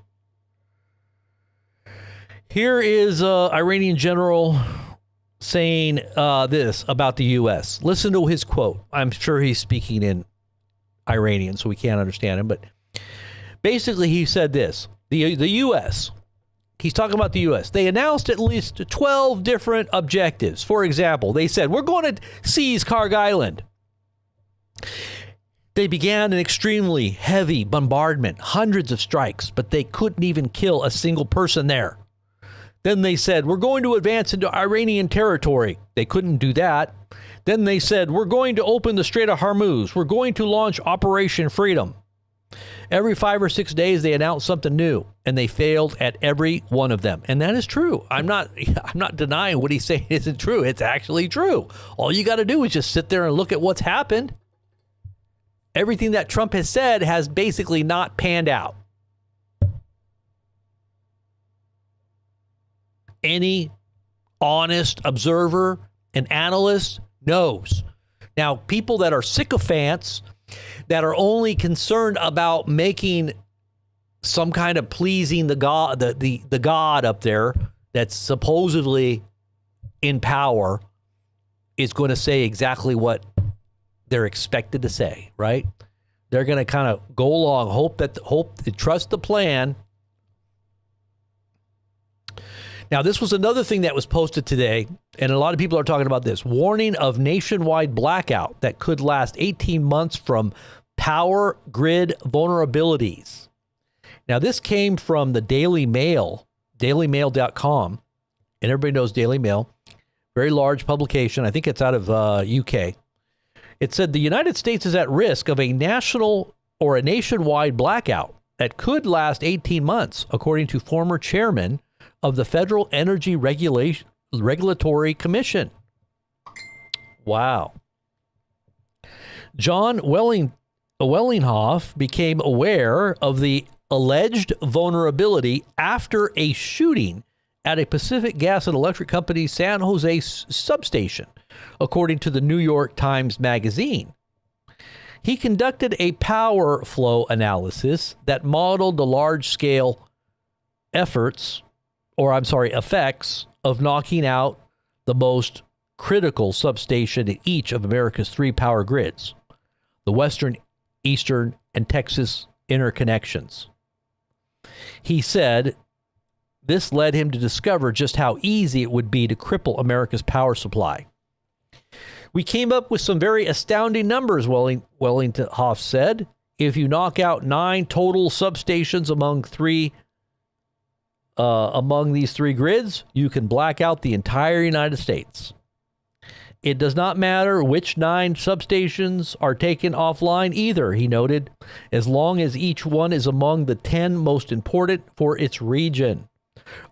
Speaker 1: Here is Iranian general saying this about the U.S. Listen to his quote. I'm sure he's speaking in Iranian, so we can't understand him. But basically, he said this. The U.S., he's talking about the U.S. They announced at least 12 different objectives. For example, they said, we're going to seize Karg Island. They began an extremely heavy bombardment, hundreds of strikes, but they couldn't even kill a single person there. Then they said, we're going to advance into Iranian territory. They couldn't do that. Then they said, we're going to open the Strait of Hormuz. We're going to launch Operation Freedom. Every 5 or 6 days, they announced something new, and they failed at every one of them. And that is true. I'm not denying what he's saying isn't true. It's actually true. All you got to do is just sit there and look at what's happened. Everything that Trump has said has basically not panned out. Any honest observer and analyst knows. Now, people that are sycophants that are only concerned about making some kind of pleasing the God, the God up there that's supposedly in power is going to say exactly what they're expected to say, right? They're going to kind of go along, trust the plan. Now, this was another thing that was posted today, and a lot of people are talking about this. Warning of nationwide blackout that could last 18 months from power grid vulnerabilities. Now, this came from the Daily Mail, dailymail.com, and everybody knows Daily Mail. Very large publication. I think it's out of UK. It said the United States is at risk of a national or a nationwide blackout that could last 18 months, according to former chairman of the Federal Energy Regulatory Commission. Wow. John Wellinghoff became aware of the alleged vulnerability after a shooting at a Pacific Gas and Electric Company's San Jose substation, according to the New York Times Magazine. He conducted a power flow analysis that modeled the large-scale effects of knocking out the most critical substation in each of America's three power grids, the Western, Eastern, and Texas interconnections. He said this led him to discover just how easy it would be to cripple America's power supply. We came up with some very astounding numbers, Wellinghoff said. If you knock out 9 total substations among these three grids, you can black out the entire United States. It does not matter which 9 substations are taken offline either, he noted, as long as each one is among the 10 most important for its region.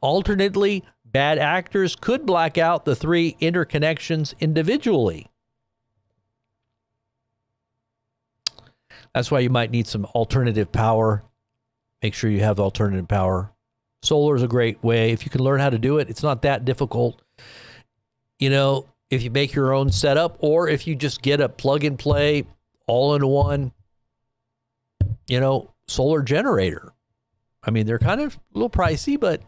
Speaker 1: Alternately, bad actors could black out the 3 interconnections individually. That's why you might need some alternative power. Make sure you have the alternative power. Solar is a great way. If you can learn how to do it, it's not that difficult. You know, if you make your own setup, or if you just get a plug and play, all-in-one, solar generator. I mean, they're kind of a little pricey, but,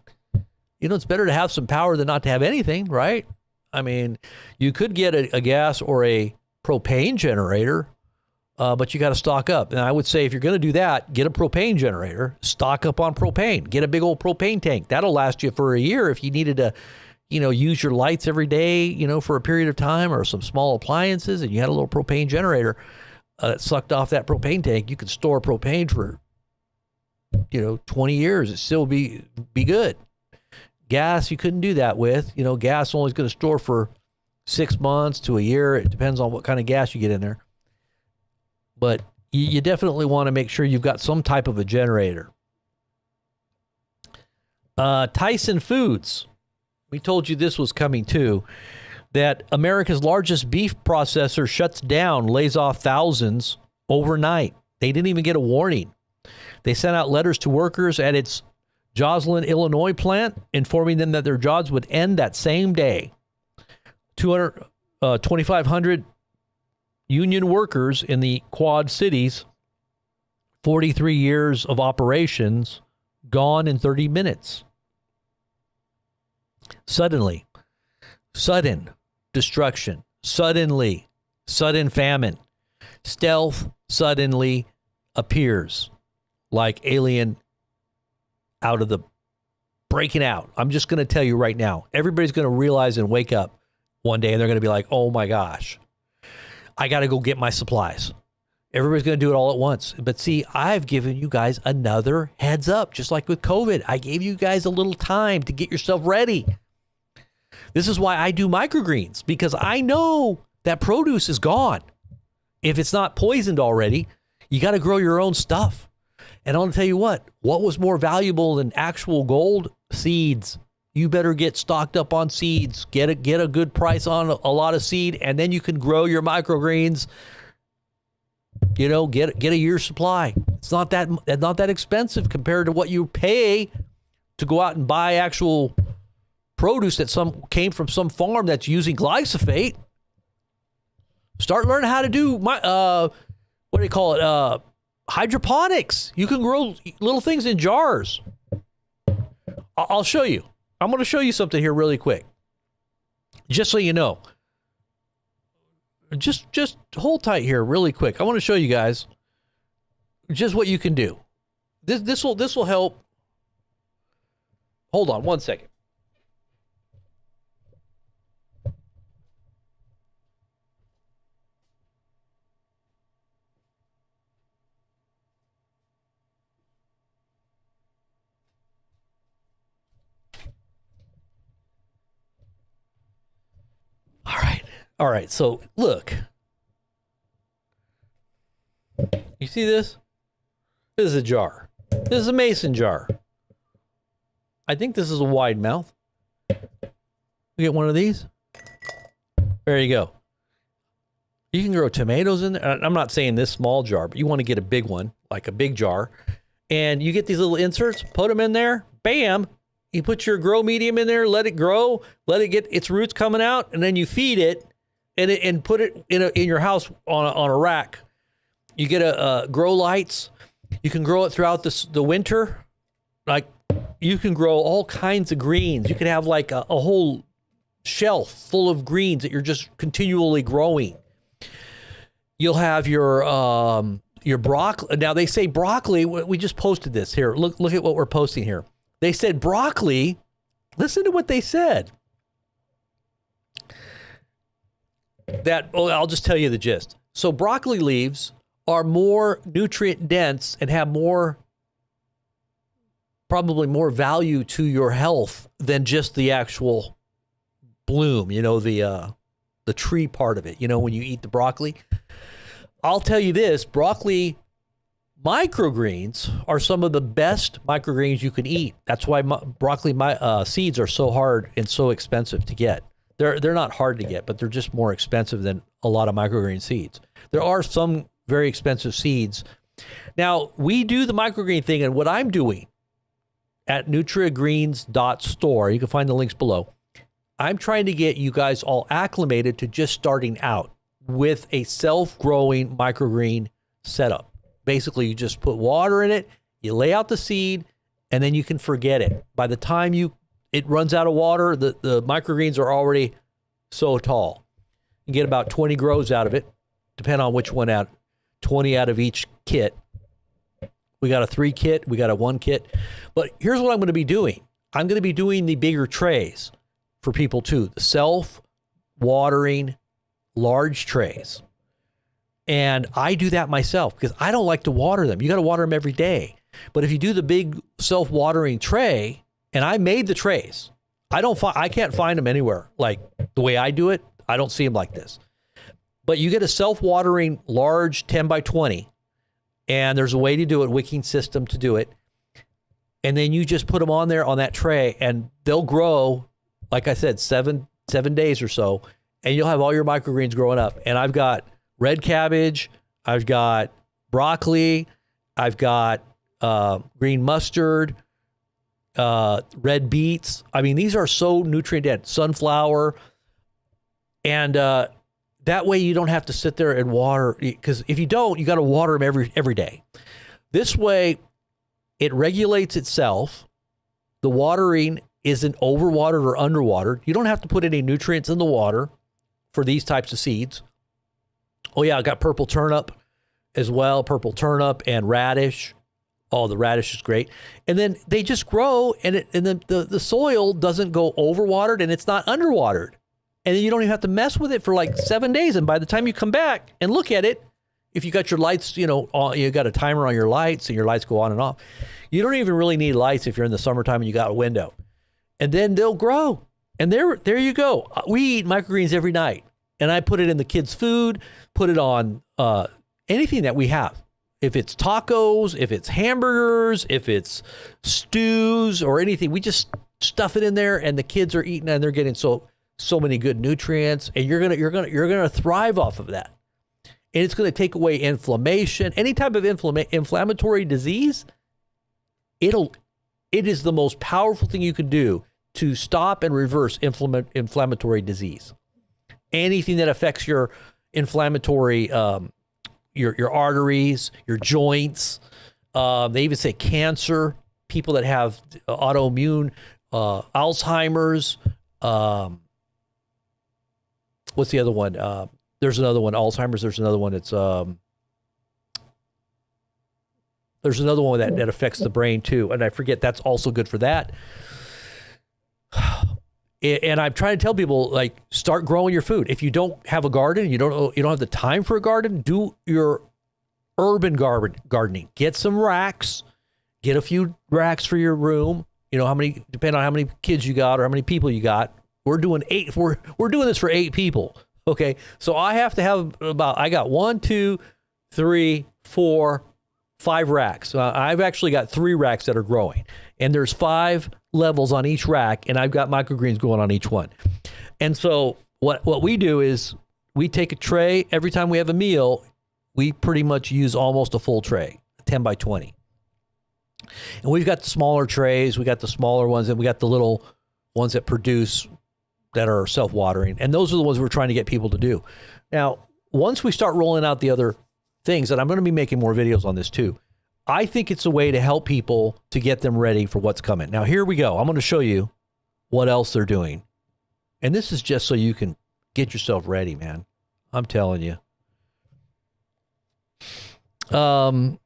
Speaker 1: it's better to have some power than not to have anything, right? I mean, you could get a gas or a propane generator, but you got to stock up. And I would say if you're going to do that, get a propane generator, stock up on propane, get a big old propane tank. That'll last you for a year if you needed to, use your lights every day, for a period of time, or some small appliances, and you had a little propane generator that sucked off that propane tank. You could store propane for, 20 years. It'd still be good. Gas, you couldn't do that with. Gas only is going to store for 6 months to a year. It depends on what kind of gas you get in there. But you definitely want to make sure you've got some type of a generator. Tyson Foods. We told you this was coming too. That America's largest beef processor shuts down, lays off thousands overnight. They didn't even get a warning. They sent out letters to workers at its Joslin, Illinois plant, informing them that their jobs would end that same day. 2,500 union workers in the Quad Cities, 43 years of operations, gone in 30 minutes. Sudden destruction, sudden famine. Stealth suddenly appears like alien breaking out. I'm just going to tell you right now, everybody's going to realize and wake up one day and they're going to be like, oh my gosh, I got to go get my supplies. Everybody's going to do it all at once. But see, I've given you guys another heads up, just like with COVID. I gave you guys a little time to get yourself ready. This is why I do microgreens, because I know that produce is gone. If it's not poisoned already, you got to grow your own stuff. And I want to tell you what was more valuable than actual gold? Seeds. You better get stocked up on seeds. Get a good price on a lot of seed, and then you can grow your microgreens. Get a year's supply. It's not that expensive compared to what you pay to go out and buy actual produce that came from some farm that's using glyphosate. Start learning how to do what do you call it? Hydroponics. You can grow little things in jars. I'll show you. I'm going to show you something here really quick. Just so you know. Just hold tight here really quick. I want to show you guys just what you can do. This will help. Hold on one second. All right, so look. You see this? This is a jar. This is a mason jar. I think this is a wide mouth. We get one of these. There you go. You can grow tomatoes in there. I'm not saying this small jar, but you want to get a big one, like a big jar. And you get these little inserts, put them in there, bam. You put your grow medium in there, let it grow, let it get its roots coming out, and then you feed it. And put it in your house on a rack. You get a grow lights. You can grow it throughout the winter. Like you can grow all kinds of greens. You can have like a whole shelf full of greens that you're just continually growing. You'll have your broccoli. Now they say broccoli. We just posted this here. Look at what we're posting here. They said broccoli. Listen to what they said. I'll just tell you the gist. So broccoli leaves are more nutrient dense and have probably more value to your health than just the actual bloom, the tree part of it, when you eat the broccoli. I'll tell you this, broccoli microgreens are some of the best microgreens you can eat. That's why broccoli seeds are so hard and so expensive to get. They're not hard to get, but they're just more expensive than a lot of microgreen seeds. There are some very expensive seeds. Now, we do the microgreen thing, and what I'm doing at nutriagreens.store, you can find the links below, I'm trying to get you guys all acclimated to just starting out with a self-growing microgreen setup. Basically, you just put water in it, you lay out the seed, and then you can forget it. By the time it runs out of water, the microgreens are already so tall. You get about 20 grows out of it, depending on which one out, 20 out of each kit. We got a 3 kit, we got a 1 kit. But here's what I'm going to be doing. I'm going to be doing the bigger trays for people too, the self-watering large trays. And I do that myself because I don't like to water them. You got to water them every day. But if you do the big self-watering tray, and I made the trays. I can't find them anywhere. Like the way I do it, I don't see them like this. But you get a self-watering large 10 by 20, and there's a way to do it, wicking system to do it. And then you just put them on there on that tray, and they'll grow, like I said, seven days or so, and you'll have all your microgreens growing up. And I've got red cabbage, I've got broccoli, I've got green mustard, red beets. I mean, these are so nutrient dense. Sunflower. And that way you don't have to sit there and water, because if you don't, you got to water them every day. This way it regulates itself. The watering isn't overwatered or underwatered. You don't have to put any nutrients in the water for these types of seeds. Oh yeah, I got purple turnip as well, purple turnip and radish. Oh, the radish is great. And then they just grow, and then the soil doesn't go overwatered and it's not underwatered. And then you don't even have to mess with it for like 7 days. And by the time you come back and look at it, if you got your lights, you got a timer on your lights and your lights go on and off. You don't even really need lights if you're in the summertime and you got a window. And then they'll grow. And there you go. We eat microgreens every night. And I put it in the kids' food, put it on anything that we have. If it's tacos, if it's hamburgers, if it's stews or anything, we just stuff it in there, and the kids are eating, and they're getting so many good nutrients, and you're gonna thrive off of that. And it's gonna take away inflammation, any type of inflammatory disease. It is the most powerful thing you can do to stop and reverse inflammatory disease. Anything that affects your inflammatory your arteries, your joints. They even say cancer, people that have autoimmune, Alzheimer's. What's the other one? There's another one, Alzheimer's. There's another one. There's another one that affects the brain too. And I forget, that's also good for that. And I'm trying to tell people, like, start growing your food. If you don't have a garden, you don't have the time for a garden, do your urban gardening. Get some racks, get a few racks for your room. You know, depending on how many kids you got or how many people you got. We're doing this for 8 people. Okay. So I have to have I got 1, 2, 3, 4, 5 racks. I've actually got 3 racks that are growing, and there's 5 levels on each rack, and I've got microgreens going on each one. And so what we do is we take a tray every time we have a meal. We pretty much use almost a full tray, 10 by 20. And we've got the smaller trays, we got the smaller ones, and we got the little ones that produce, that are self-watering. And those are the ones we're trying to get people to do. Now, once we start rolling out the other things, and I'm going to be making more videos on this too, I think it's a way to help people to get them ready for what's coming. Now, here we go. I'm going to show you what else they're doing. And this is just so you can get yourself ready, man. I'm telling you. And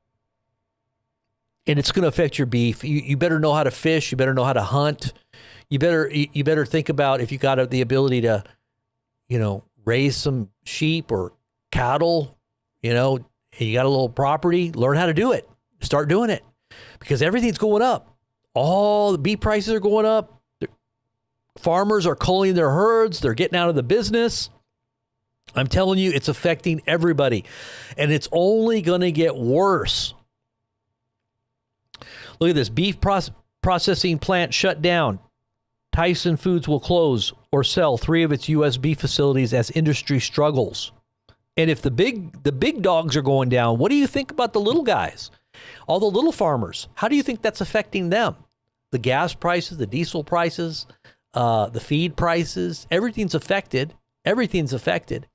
Speaker 1: it's going to affect your beef. You better know how to fish. You better know how to hunt. You better think about if you got the ability to, raise some sheep or cattle, you got a little property, learn how to do it. Start doing it, because everything's going up. All the beef prices are going up. Farmers are culling their herds. They're getting out of the business. I'm telling you, it's affecting everybody, and it's only going to get worse. Look at this. Beef processing plant shut down. Tyson Foods will close or sell 3 of its U.S. beef facilities as industry struggles. And if the big dogs are going down, what do you think about the little guys? All the little farmers. How do you think that's affecting them? The gas prices, the diesel prices, the feed prices, everything's affected. Everything's affected.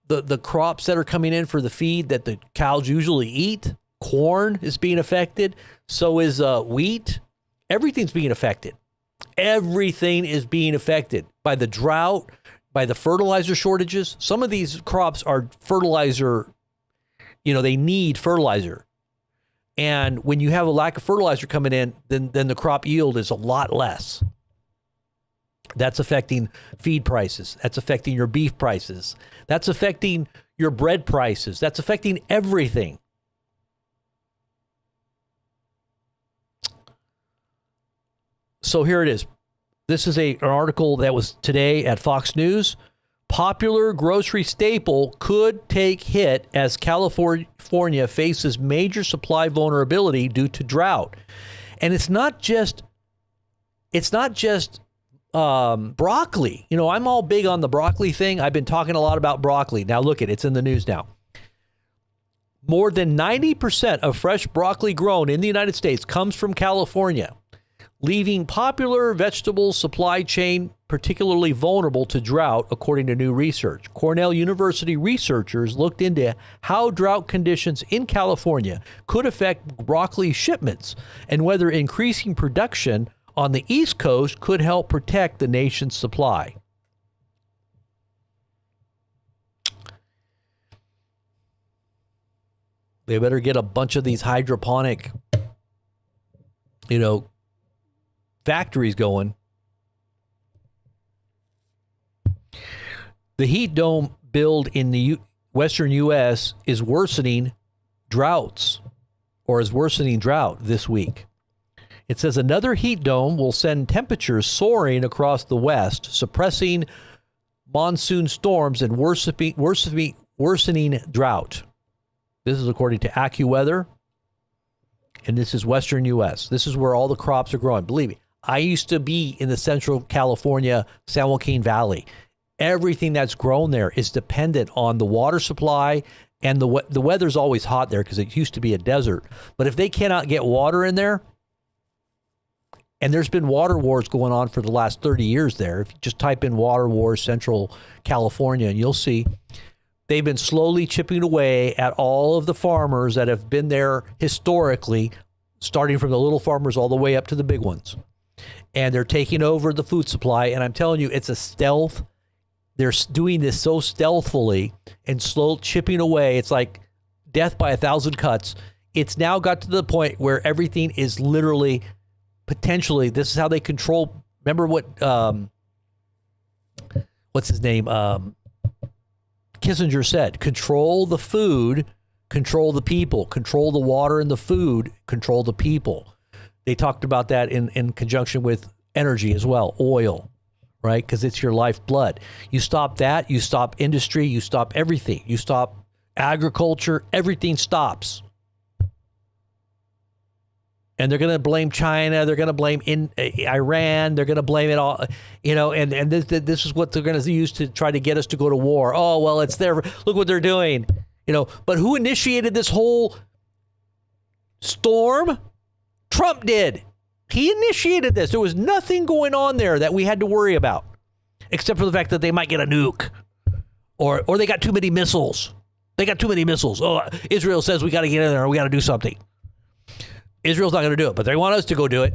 Speaker 1: The crops that are coming in for the feed that the cows usually eat, corn is being affected. So is wheat. Everything's being affected. Everything is being affected by the drought, by the fertilizer shortages. Some of these crops are fertilizer, they need fertilizer. And when you have a lack of fertilizer coming in, then the crop yield is a lot less. That's affecting feed prices. That's affecting your beef prices. That's affecting your bread prices. That's affecting everything. So here it is. This is an article that was today at Fox News. Popular grocery staple could take hit as California faces major supply vulnerability due to drought. And it's not just broccoli. I'm all big on the broccoli thing. I've been talking a lot about broccoli. Now look it's in the news now. More than 90% of fresh broccoli grown in the United States comes from California, leaving popular vegetable supply chain particularly vulnerable to drought, according to new research. Cornell University researchers looked into how drought conditions in California could affect broccoli shipments and whether increasing production on the East Coast could help protect the nation's supply. They better get a bunch of these hydroponic, factories going. The heat dome build in the western U.S. is worsening drought this week. It says another heat dome will send temperatures soaring across the west, suppressing monsoon storms and worsening drought. This is according to AccuWeather, and this is western U.S. This is where all the crops are growing. Believe me, I used to be in the central California, San Joaquin Valley. Everything that's grown there is dependent on the water supply, and the weather's always hot there because it used to be a desert. But if they cannot get water in there, and there's been water wars going on for the last 30 years there. If you just type in water wars, Central California, and you'll see they've been slowly chipping away at all of the farmers that have been there historically, starting from the little farmers all the way up to the big ones. And they're taking over the food supply. And I'm telling you, it's a stealth. They're doing this so stealthily and slow chipping away. It's like death by 1,000 cuts. It's now got to the point where everything is literally, potentially, this is how they control. Remember what, what's his name? Kissinger said, control the food, control the people, control the water and the food, control the people. They talked about that in conjunction with energy as well, oil, right? Because it's your lifeblood. You stop that, you stop industry, you stop everything. You stop agriculture, everything stops. And they're going to blame China. They're going to blame Iran. They're going to blame it all, and this is what they're going to use to try to get us to go to war. Oh, well, it's there. Look what they're doing, But who initiated this whole storm? Trump did. He initiated this. There was nothing going on there that we had to worry about, except for the fact that they might get a nuke or they got too many missiles. They got too many missiles. Oh, Israel says we got to get in there. We got to do something. Israel's not going to do it, but they want us to go do it,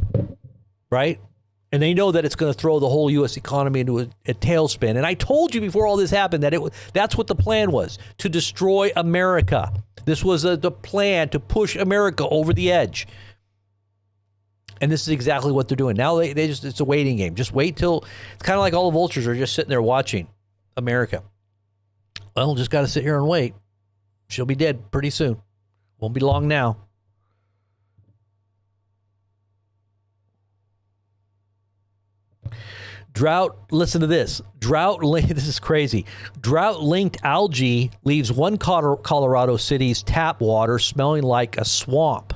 Speaker 1: right? And they know that it's going to throw the whole U.S. economy into a tailspin. And I told you before all this happened that that's what the plan was, to destroy America. This was the plan to push America over the edge. And this is exactly what they're doing. Now it's a waiting game. Just wait till, it's kind of like all the vultures are just sitting there watching America. Well, just got to sit here and wait. She'll be dead pretty soon. Won't be long now. Drought, listen to this. This is crazy. Drought-linked algae leaves one Colorado city's tap water smelling like a swamp.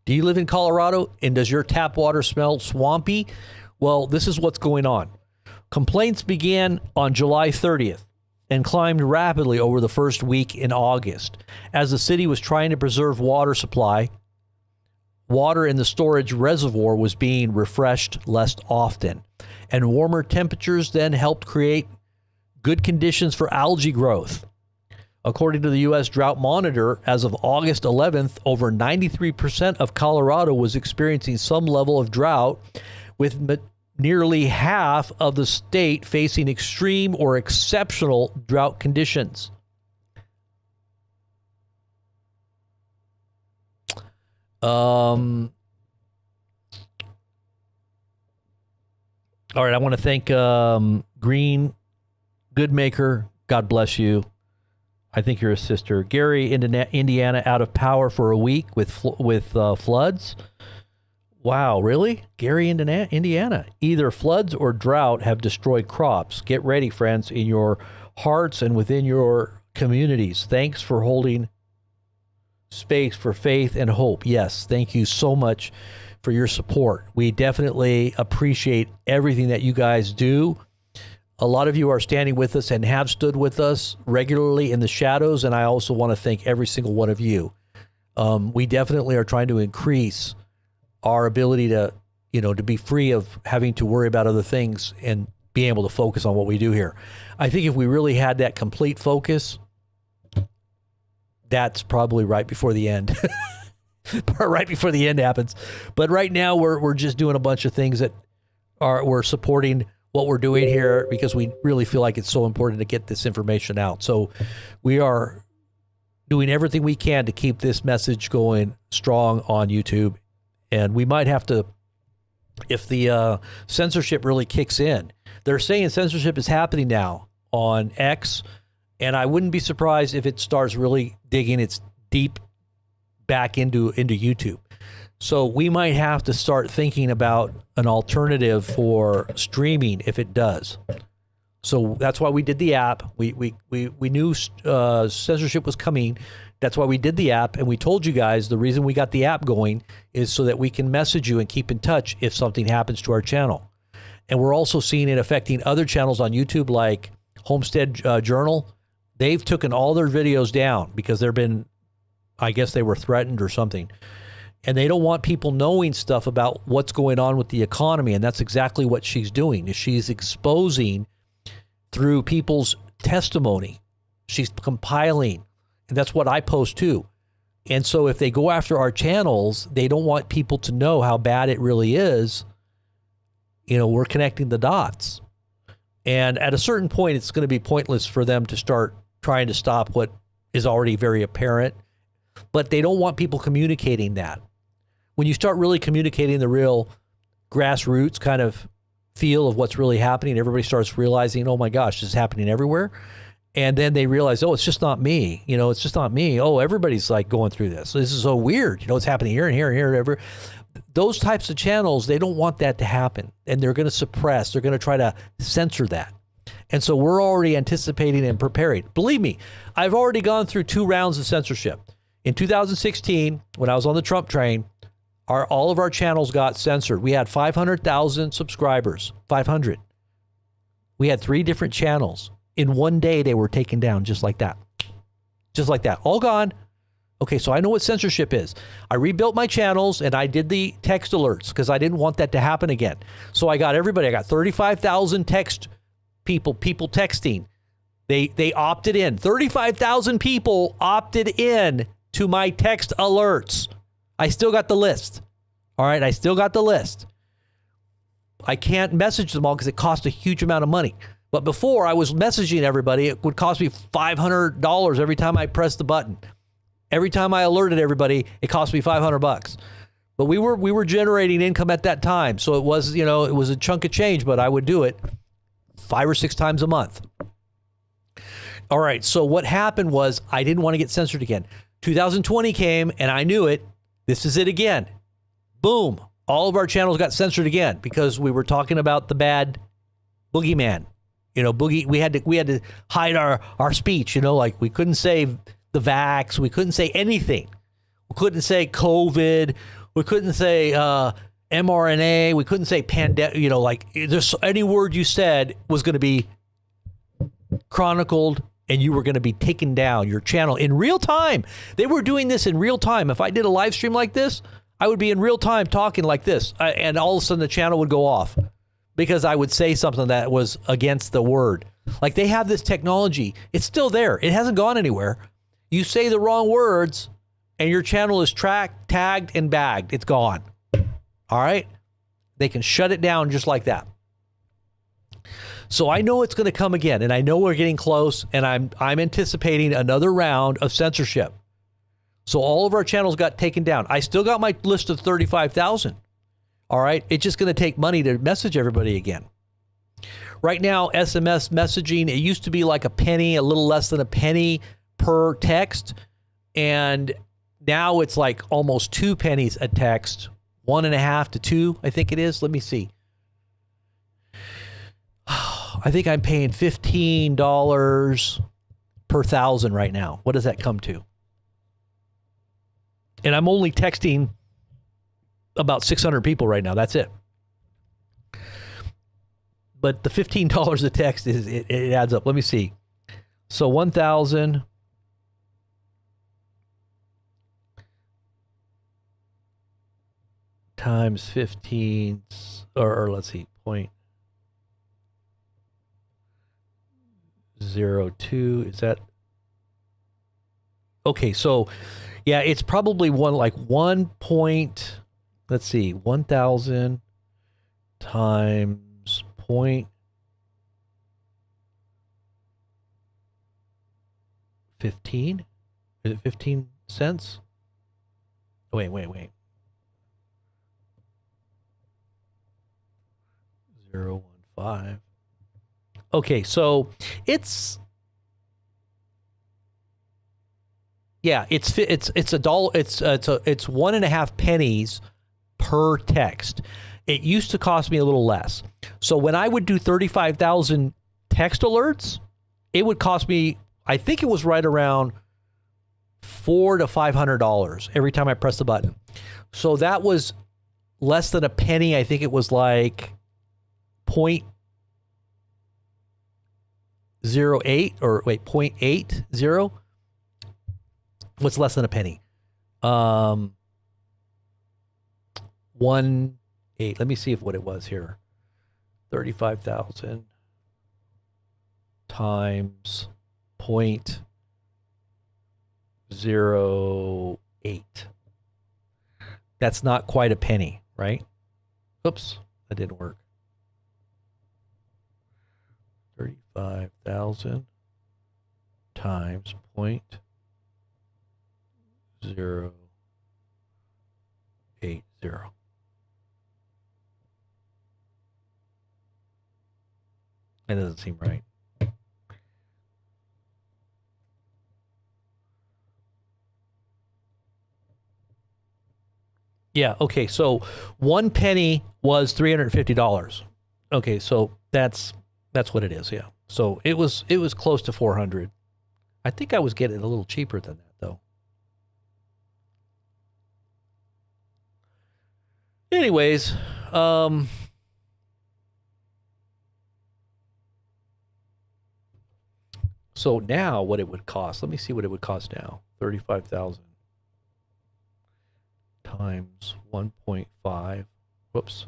Speaker 1: Do you live in Colorado, and does your tap water smell swampy? Well, this is what's going on. Complaints began on July 30th and climbed rapidly over the first week in August. As the city was trying to preserve water supply, water in the storage reservoir was being refreshed less often. And warmer temperatures then helped create good conditions for algae growth. According to the U.S. Drought Monitor, as of August 11th, over 93% of Colorado was experiencing some level of drought, with nearly half of the state facing extreme or exceptional drought conditions. All right, I want to thank Green Goodmaker. God bless you. I think you're a sister. Gary, Indiana, out of power for a week with floods. Wow, really? Gary, Indiana. Either floods or drought have destroyed crops. Get ready, friends, in your hearts and within your communities. Thanks for holding space for faith and hope. Yes, thank you so much for your support. We definitely appreciate everything that you guys do. A lot of you are standing with us and have stood with us regularly in the shadows, and I also want to thank every single one of you. We definitely are trying to increase our ability to, to be free of having to worry about other things and being able to focus on what we do here. I think if we really had that complete focus, that's probably right before the end. Right before the end happens. But right now we're just doing a bunch of things that we're supporting what we're doing here because we really feel like it's so important to get this information out. So we are doing everything we can to keep this message going strong on YouTube. And we might have to, if the censorship really kicks in. They're saying censorship is happening now on X, and I wouldn't be surprised if it starts really digging its deep back into YouTube. So we might have to start thinking about an alternative for streaming if it does. So that's why we did the app. We knew censorship was coming. That's why we did the app, and we told you guys the reason we got the app going is so that we can message you and keep in touch if something happens to our channel. And we're also seeing it affecting other channels on YouTube like Homestead Journal. They've taken all their videos down because they've been, I guess they were threatened or something. And they don't want people knowing stuff about what's going on with the economy. And that's exactly what she's doing, is she's exposing through people's testimony. She's compiling, and that's what I post too. And so if they go after our channels, they don't want people to know how bad it really is. You know, we're connecting the dots. And at a certain point, it's going to be pointless for them to start trying to stop what is already very apparent. But they don't want people communicating that. When you start really communicating the real grassroots kind of feel of what's really happening, everybody starts realizing, oh my gosh, this is happening everywhere. And then they realize, oh, it's just not me. You know, it's just not me. Oh, everybody's like going through this. This is so weird. You know, it's happening here and here and here and ever. Those types of channels, they don't want that to happen. And they're going to suppress. They're going to try to censor that. And so we're already anticipating and preparing. Believe me, I've already gone through 2 rounds of censorship. In 2016, when I was on the Trump train, all of our channels got censored. We had 500,000 subscribers, 500. We had 3 different channels. In one day, they were taken down just like that. Just like that. All gone. Okay, so I know what censorship is. I rebuilt my channels and I did the text alerts because I didn't want that to happen again. So I got everybody. I got 35,000 text people texting. They opted in. 35,000 people opted in to my text alerts. I still got the list. All right, I still got the list. I can't message them all because it costs a huge amount of money. But before I was messaging everybody, it would cost me $500 every time I pressed the button. Every time I alerted everybody, it cost me $500. But we were generating income at that time. So it was, you know, it was a chunk of change, but I would do it 5 or 6 times a month. All right. So what happened was I didn't want to get censored again. 2020 came and I knew it. This is it again. Boom. All of our channels got censored again because we were talking about the bad boogeyman. You know, we had to hide our speech, you know, like we couldn't say the vax, we couldn't say anything. We couldn't say COVID, we couldn't say mRNA, we couldn't say pandemic, you know, like there's any word you said was going to be chronicled and you were going to be taken down, your channel in real time. They were doing this in real time. If I did a live stream like this, I would be in real time talking like this, and all of a sudden the channel would go off because I would say something that was against the word. Like they have this technology. It's still there. It hasn't gone anywhere. You say the wrong words and your channel is tracked, tagged, and bagged. It's gone. All right? They can shut it down just like that. So I know it's going to come again, and I know we're getting close, and I'm anticipating another round of censorship. So all of our channels got taken down. I still got my list of 35,000. All right? It's just going to take money to message everybody again. Right now, SMS messaging, it used to be like a penny, a little less than a penny per text. And now it's like almost 2 pennies a text, 1.5 to 2, I think it is. Let me see. I think I'm paying $15 per 1,000 right now. What does that come to? And I'm only texting about 600 people right now. That's it. But the $15 a text, it adds up. Let me see. So 1,000 times 15, or let's see, 0.02. Is that? Okay, so yeah, it's probably 1 point, let's see, 1,000 times point 15. Is it 15 cents? Wait. 0.15. Okay, so it's a dollar. It's 1.5 pennies per text. It used to cost me a little less. So when I would do 35,000 text alerts, it would cost me, I think it was right around $400 to $500 every time I pressed the button. So that was less than a penny. I think it was like 0.08 or wait, 0.80. What's less than a penny? 1.8. Let me see what it was here. 35,000 times 0.08. That's not quite a penny, right? Oops, that didn't work. 35,000 times 0.080. That doesn't seem right. Yeah, okay, so 1 penny was $350. Okay, so that's what it is, yeah. So it was close to 400. I think I was getting it a little cheaper than that, though. Anyways, so now what it would cost, let me see what it would cost now. 35,000 times 1.5. Whoops.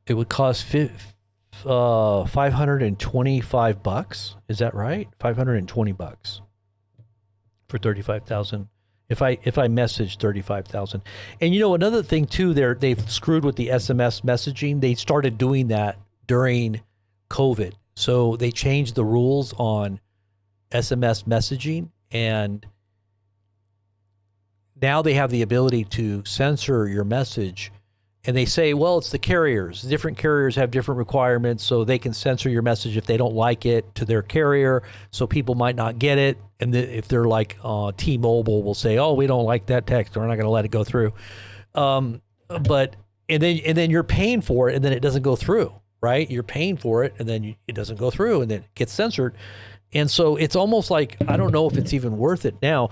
Speaker 1: It would cost $525. Is that right? $520 for 35,000. If I message 35,000. And you know, another thing too, they've screwed with the SMS messaging. They started doing that during COVID. So they changed the rules on SMS messaging, and now they have the ability to censor your message. And they say, well, it's the carriers. Different carriers have different requirements, so they can censor your message if they don't like it to their carrier, so people might not get it. And if they're like T-Mobile will say, oh, we don't like that text, we're not going to let it go through. But then you're paying for it, and then it doesn't go through, right? You're paying for it, and then it doesn't go through, and then it gets censored. And so it's almost like, I don't know if it's even worth it now.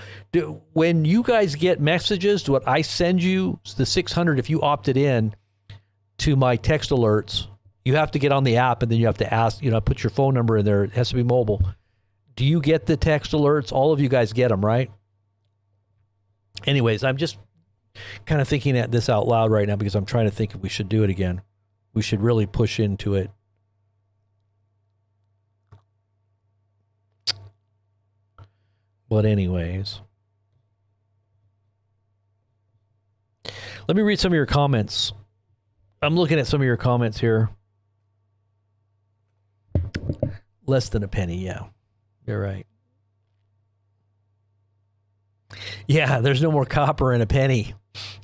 Speaker 1: When you guys get messages, what I send you, the 600, if you opted in to my text alerts, you have to get on the app, and then you have to ask, put your phone number in there. It has to be mobile. Do you get the text alerts? All of you guys get them, right? Anyways, I'm just kind of thinking at this out loud right now because I'm trying to think if we should do it again. We should really push into it. But anyways, let me read some of your comments. I'm looking at some of your comments here. Less than a penny, yeah. You're right. Yeah, there's no more copper in a penny.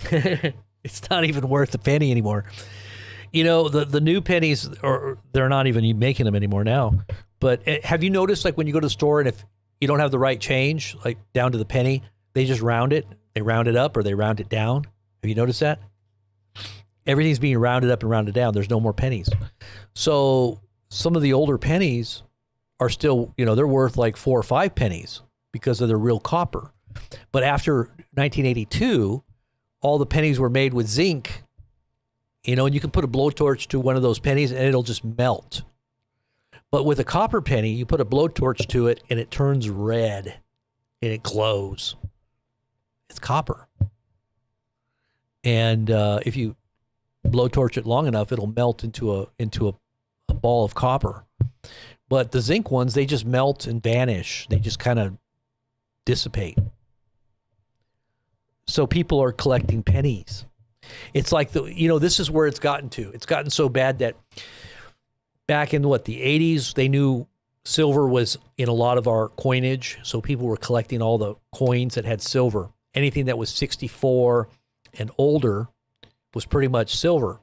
Speaker 1: It's not even worth a penny anymore. The new pennies, they're not even making them anymore now. But have you noticed, like, when you go to the store and if you don't have the right change, like down to the penny, they just round it. They round it up or they round it down. Have you noticed that? Everything's being rounded up and rounded down. There's no more pennies. So some of the older pennies are still, they're worth like 4 or 5 pennies because of their real copper. But after 1982, all the pennies were made with zinc, and you can put a blowtorch to one of those pennies and it'll just melt. But with a copper penny, you put a blowtorch to it and it turns red and it glows. It's copper. And if you blowtorch it long enough, it'll melt into a ball of copper. But the zinc ones, they just melt and vanish. They just kind of dissipate. So people are collecting pennies. It's like, this is where it's gotten to. It's gotten so bad that back in the 80s, they knew silver was in a lot of our coinage. So people were collecting all the coins that had silver. Anything that was 64 and older was pretty much silver,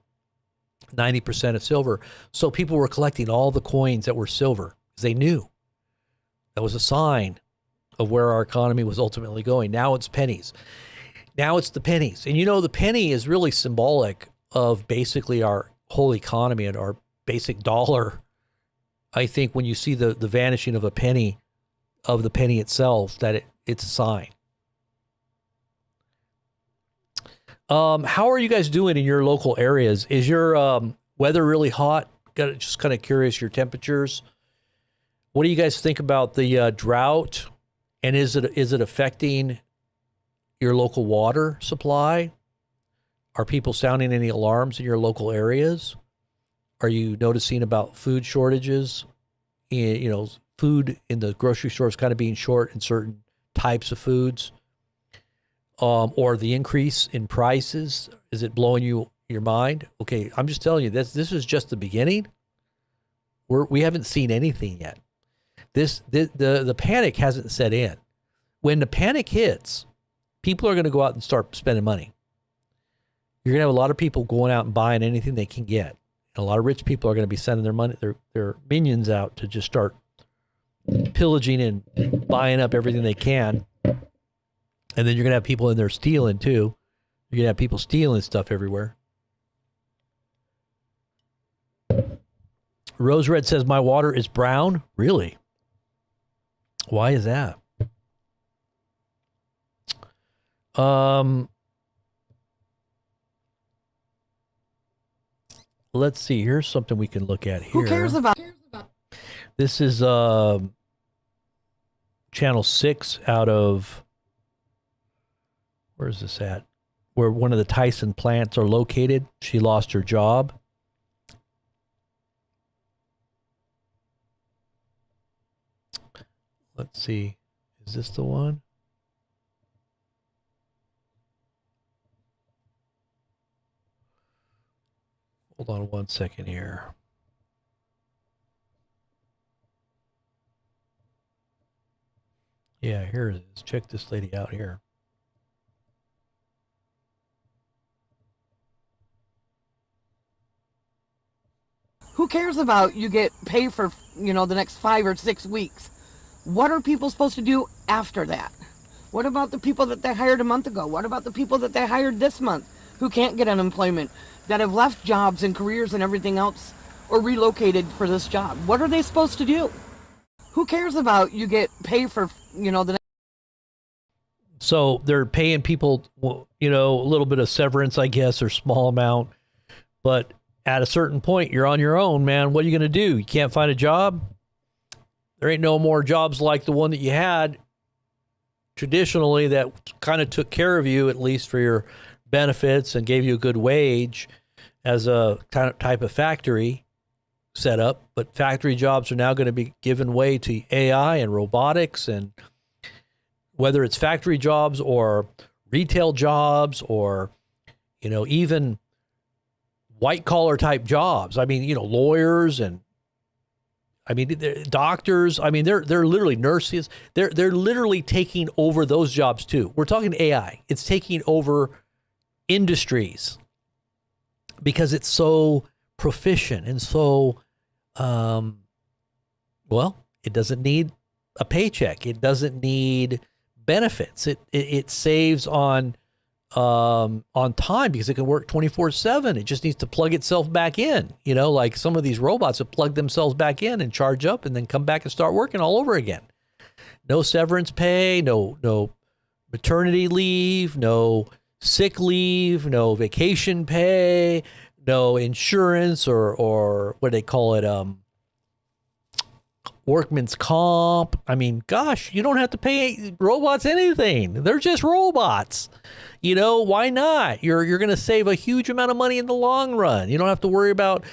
Speaker 1: 90% of silver. So people were collecting all the coins that were silver because they knew that was a sign of where our economy was ultimately going. Now it's pennies. Now it's the pennies. And the penny is really symbolic of basically our whole economy and our basic dollar. I think when you see the vanishing of the penny itself, that it's a sign. How are you guys doing in your local areas? Is your weather really hot? Just kind of curious, your temperatures. What do you guys think about the drought? And is it affecting your local water supply? Are people sounding any alarms in your local areas? Are you noticing about food shortages? Food in the grocery stores kind of being short in certain types of foods, or the increase in prices. Is it blowing your mind? Okay, I'm just telling you this is just the beginning. We haven't seen anything yet. The panic hasn't set in. When the panic hits, people are going to go out and start spending money. You're going to have a lot of people going out and buying anything they can get. And a lot of rich people are going to be sending their money, their minions out to just start pillaging and buying up everything they can. And then you're going to have people in there stealing too. You're going to have people stealing stuff everywhere. Rose Red says, my water is brown. Really? Why is that? Let's see. Here's something we can look at here.
Speaker 10: Who cares about?
Speaker 1: This is channel 6 out of, where is this at? Where one of the Tyson plants are located. She lost her job. Let's see. Is this the one? Hold on one second here. Yeah, here it is. Check this lady out here.
Speaker 10: Who cares about you get paid for, the next 5 or 6 weeks? What are people supposed to do after that? What about the people that they hired a month ago? What about the people that they hired this month who can't get unemployment, that have left jobs and careers and everything else or relocated for this job? What are they supposed to do? Who cares about you get paid for, the next...
Speaker 1: So they're paying people, a little bit of severance, I guess, or small amount. But at a certain point, you're on your own, man. What are you going to do? You can't find a job? There ain't no more jobs like the one that you had traditionally that kind of took care of you, at least for your benefits, and gave you a good wage as a kind of type of factory setup. But factory jobs are now going to be given way to AI and robotics, and whether it's factory jobs or retail jobs or, even white collar type jobs. I mean, lawyers and doctors. I mean, they're literally nurses. They're literally taking over those jobs too. We're talking AI. It's taking over industries because it's so proficient and so, it doesn't need a paycheck. It doesn't need benefits. It saves on time because it can work 24/7. It just needs to plug itself back in, like some of these robots that plug themselves back in and charge up and then come back and start working all over again. No severance pay, no maternity leave, no sick leave, no vacation pay, no insurance or what do they call it? Workman's comp. I mean, gosh, you don't have to pay robots anything. They're just robots. Why not? You're going to save a huge amount of money in the long run. You don't have to worry about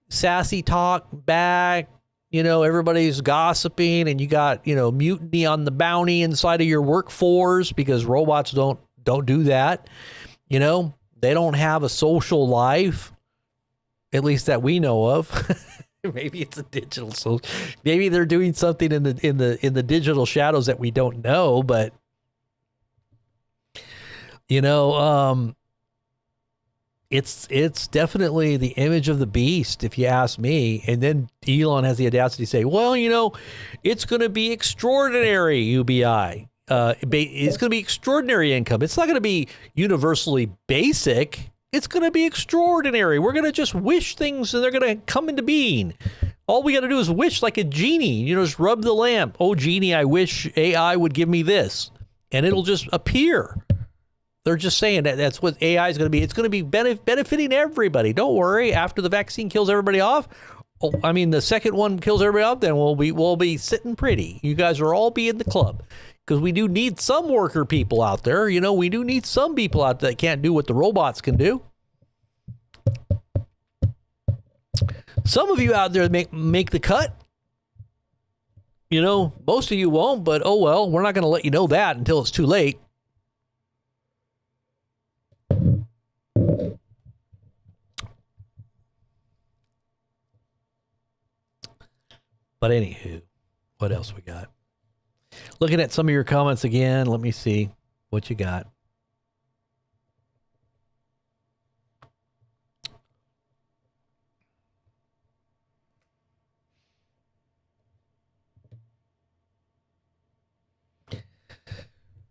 Speaker 1: sassy talk back. Everybody's gossiping and you got, mutiny on the bounty inside of your workforce because robots don't do that. They don't have a social life, at least that we know of. Maybe it's a digital, so maybe they're doing something in the digital shadows that we don't know, but it's definitely the image of the beast, if you ask me. And then Elon has the audacity to say, well, it's going to be extraordinary UBI. It's going to be extraordinary income. It's not going to be universally basic. It's going to be extraordinary. We're going to just wish things and they're going to come into being. All we got to do is wish like a genie, just rub the lamp. Oh, genie, I wish AI would give me this. And it'll just appear. They're just saying that that's what AI is going to be. It's going to be benefiting everybody. Don't worry. After the vaccine kills everybody off, the second one kills everybody off, then we'll be sitting pretty. You guys will all be in the club, because we do need some worker people out there. We do need some people out there that can't do what the robots can do. Some of you out there make the cut. Most of you won't, but oh well, we're not going to let you know that until it's too late. But anywho, what else we got? Looking at some of your comments again, let me see what you got.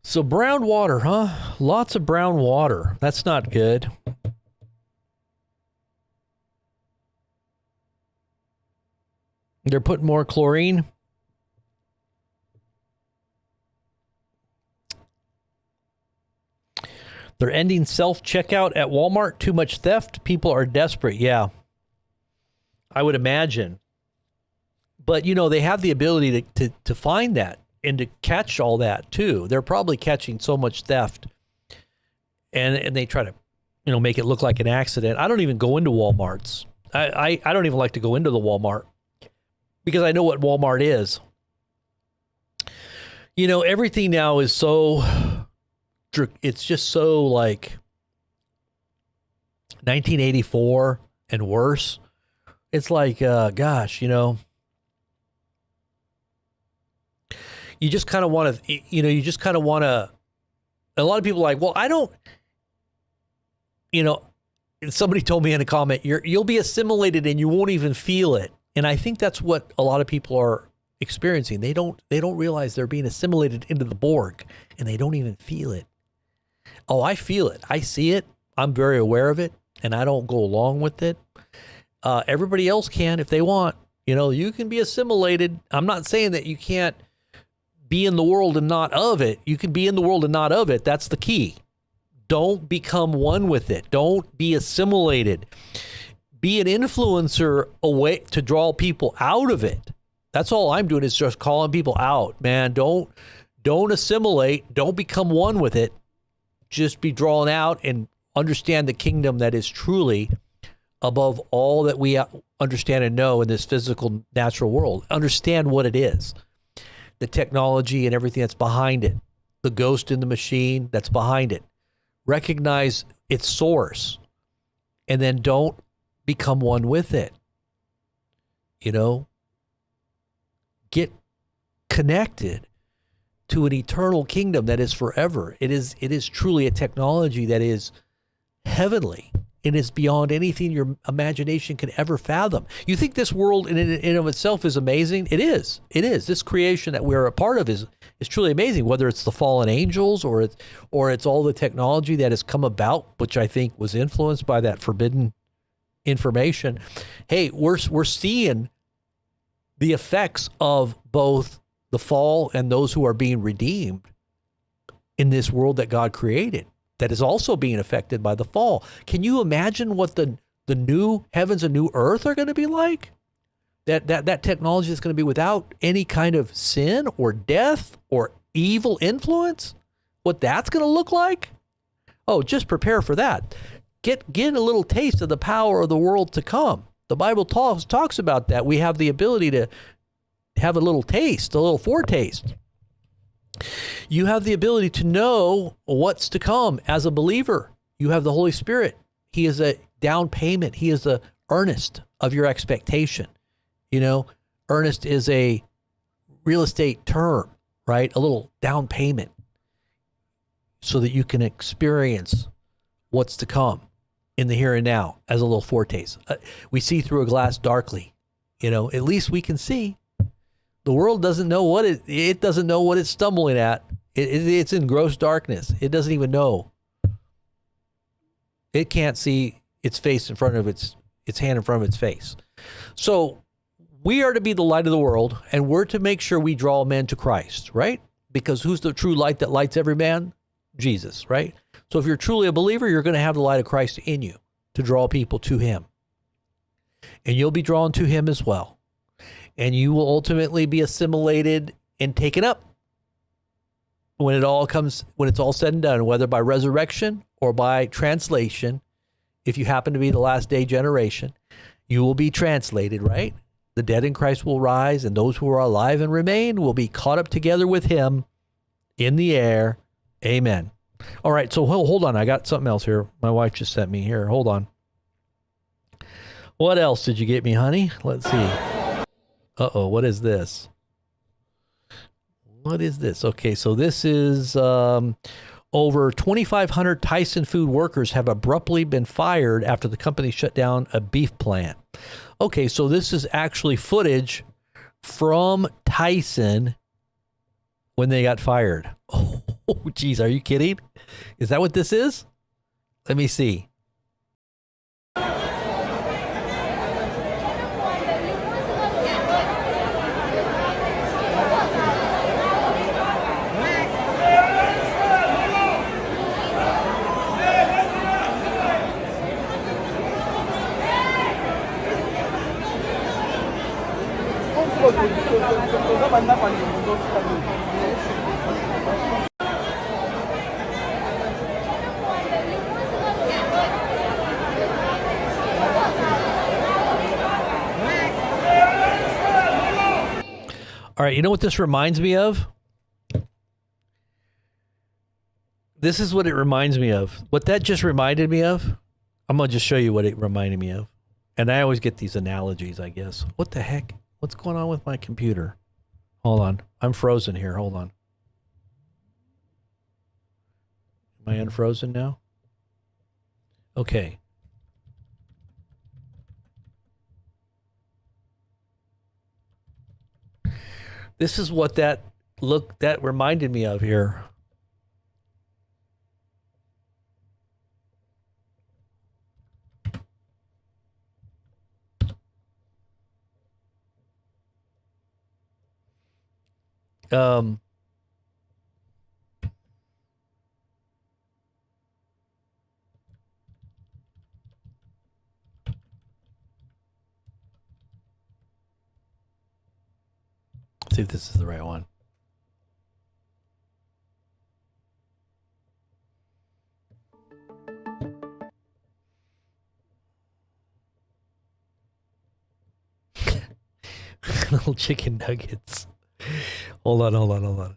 Speaker 1: So brown water, huh? Lots of brown water. That's not good. They're putting more chlorine. They're ending self-checkout at Walmart. Too much theft. People are desperate. Yeah, I would imagine. But, they have the ability to find that and to catch all that, too. They're probably catching so much theft. And they try to, make it look like an accident. I don't even go into Walmarts. I don't even like to go into the Walmart, because I know what Walmart is. Everything now is so, it's just so like 1984 and worse. It's like, gosh, you just kind of want to, a lot of people are like, well, I don't, somebody told me in a comment, you'll be assimilated and you won't even feel it. And I think that's what a lot of people are experiencing. They don't realize they're being assimilated into the Borg, and they don't even feel it. Oh, I feel it. I see it. I'm very aware of it, and I don't go along with it. Everybody else can if they want. You can be assimilated. I'm not saying that you can't be in the world and not of it. You can be in the world and not of it. That's the key. Don't become one with it. Don't be assimilated. Be an influencer away to draw people out of it. That's all I'm doing, is just calling people out, man. Don't assimilate. Don't become one with it. Just be drawn out and understand the kingdom that is truly above all that we understand and know in this physical, natural world. Understand what it is. The technology and everything that's behind it. The ghost in the machine that's behind it. Recognize its source. And then don't become one with it. Get connected to an eternal kingdom that is forever. It is truly a technology that is heavenly. It is beyond anything your imagination can ever fathom. You think this world in of itself is amazing? It is. It is. This creation that we're a part of is truly amazing, whether it's the fallen angels or it's all the technology that has come about, which I think was influenced by that forbidden information. Hey, we're seeing the effects of both the fall and those who are being redeemed in this world that God created, that is also being affected by the fall. Can you imagine what the new heavens and new earth are going to be like? That technology is going to be without any kind of sin or death or evil influence? What that's going to look like? Oh, just prepare for that. Get a little taste of the power of the world to come. The Bible talks about that. We have the ability to have a little taste, a little foretaste. You have the ability to know what's to come as a believer. You have the Holy Spirit. He is a down payment. He is the earnest of your expectation. Earnest is a real estate term, right? A little down payment so that you can experience what's to come in the here and now as a little foretaste. We see through a glass darkly, at least we can see. The world doesn't know what it doesn't know what it's stumbling at. It's in gross darkness. It doesn't even know. It can't see its face in front of its hand in front of its face. So we are to be the light of the world, and we're to make sure we draw men to Christ, right? Because who's the true light that lights every man? Jesus, right? So if you're truly a believer, you're going to have the light of Christ in you to draw people to him. And you'll be drawn to him as well. And you will ultimately be assimilated and taken up when it's all said and done, whether by resurrection or by translation. If you happen to be the last day generation, you will be translated, right? The dead in Christ will rise, and those who are alive and remain will be caught up together with him in the air. Amen. All right, so hold on. I got something else here. My wife just sent me here. Hold on. What else did you get me, honey? Let's see. Uh-oh, what is this? What is this? Okay, so this is over 2,500 Tyson food workers have abruptly been fired after the company shut down a beef plant. Okay, so this is actually footage from Tyson when they got fired. Oh, geez, are you kidding? Is that what this is? Let me see. All right, you know what this reminds me of? This is what it reminds me of. What that just reminded me of, I'm going to just show you what it reminded me of. And I always get these analogies, I guess. What the heck? What's going on with my computer? Hold on. I'm frozen here. Hold on. Am I unfrozen now? Okay. This is what that reminded me of here. See if this is the right one. Little chicken nuggets. Hold on.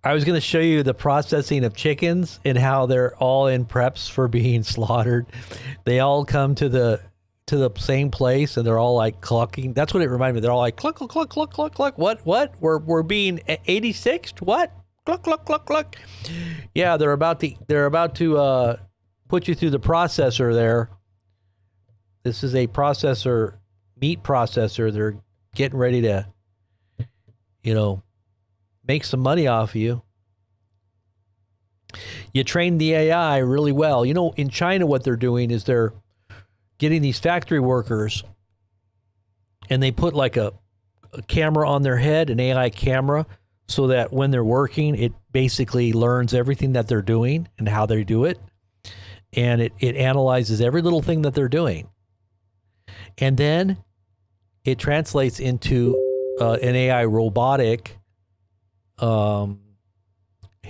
Speaker 1: I was going to show you the processing of chickens and how they're all in preps for being slaughtered. They all come to the same place and they're all like clucking. That's what it reminded me. They're all like cluck, cluck, cluck, cluck, cluck, cluck. What? We're being 86'd? What? Cluck, cluck, cluck, cluck. Yeah, they're about to put you through the processor there. This is a processor, meat processor. They're getting ready to, make some money off of you. You train the AI really well. In China, what they're doing is they're getting these factory workers and they put like a camera on their head, an AI camera, so that when they're working, it basically learns everything that they're doing and how they do it. And it analyzes every little thing that they're doing. And then it translates into an AI robotic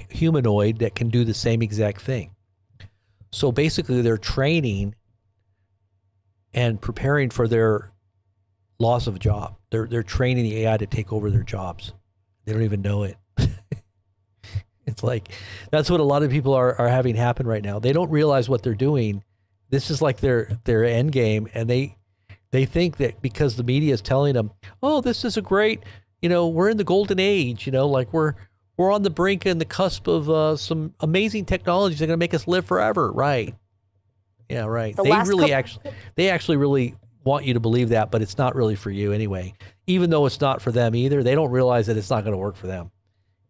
Speaker 1: humanoid that can do the same exact thing. So basically they're training and preparing for their loss of a job. They're training the AI to take over their jobs. They don't even know it. It's like, that's what a lot of people are having happen right now. They don't realize what they're doing. This is like their end game, and they think that because the media is telling them, oh, this is a great, we're in the golden age, like we're on the brink and the cusp of some amazing technologies that are going to make us live forever. Right. Yeah, right. They actually really want you to believe that, but it's not really for you anyway. Even though it's not for them either, they don't realize that it's not going to work for them.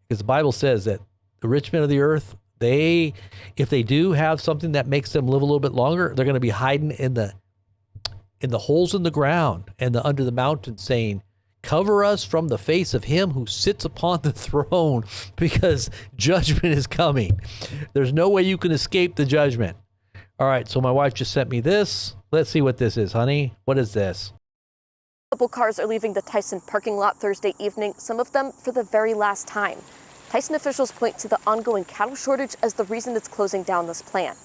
Speaker 1: Because the Bible says that the rich men of the earth, if they do have something that makes them live a little bit longer, they're going to be hiding in the holes in the ground and under the mountains saying, Cover us from the face of him who sits upon the throne, because judgment is coming. There's no way you can escape the judgment. All right, so my wife just sent me this. Let's see what this is, honey. What is this?
Speaker 11: A couple cars are leaving the Tyson parking lot Thursday evening, some of them for the very last time. Tyson officials point to the ongoing cattle shortage as the reason it's closing down this plant.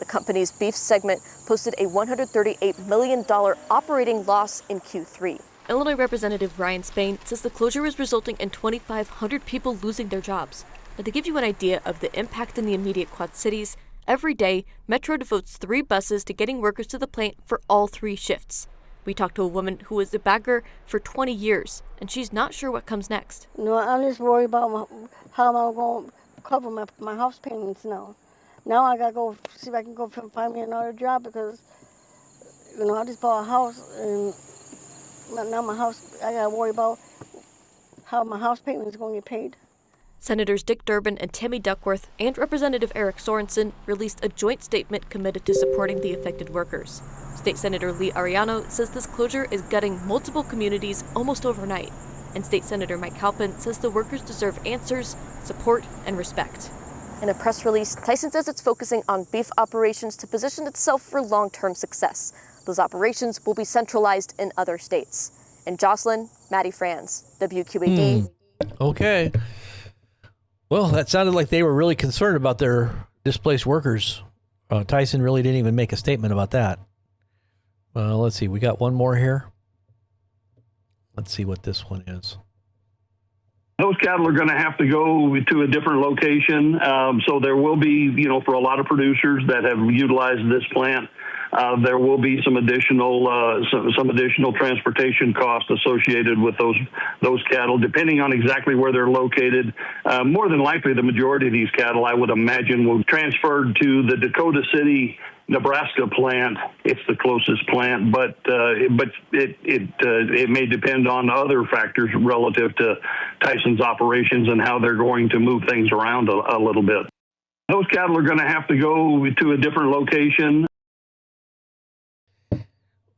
Speaker 11: The company's beef segment posted a $138 million operating loss in Q3. Illinois Representative Ryan Spain says the closure is resulting in 2,500 people losing their jobs. Now, to give you an idea of the impact in the immediate Quad Cities, every day, Metro devotes 3 buses to getting workers to the plant for all 3 shifts. We talked to a woman who was a bagger for 20 years, and she's not sure what comes next.
Speaker 12: No, I'm just worried about how I'm going to cover my house payments now. Now I got to go see if I can go find me another job, because, I just bought a house, and now my house, I got to worry about how my house payment is going to get paid.
Speaker 11: Senators Dick Durbin and Tammy Duckworth and Representative Eric Sorensen released a joint statement committed to supporting the affected workers. State Senator Lee Ariano says this closure is gutting multiple communities almost overnight. And State Senator Mike Halpin says the workers deserve answers, support, and respect. In a press release, Tyson says it's focusing on beef operations to position itself for long-term success. Those operations will be centralized in other states. In Jocelyn, Maddie Franz, WQAD.
Speaker 1: Okay. Well, that sounded like they were really concerned about their displaced workers. Tyson really didn't even make a statement about that. Let's see. We got one more here. Let's see what this one is.
Speaker 13: Those cattle are going to have to go to a different location. So there will be, for a lot of producers that have utilized this plant, there will be some additional transportation costs associated with those cattle, depending on exactly where they're located. More than likely, the majority of these cattle, I would imagine, will be transferred to the Dakota City, Nebraska plant. It's the closest plant, but it may depend on other factors relative to Tyson's operations and how they're going to move things around a little bit. Those cattle are going to have to go to a different location.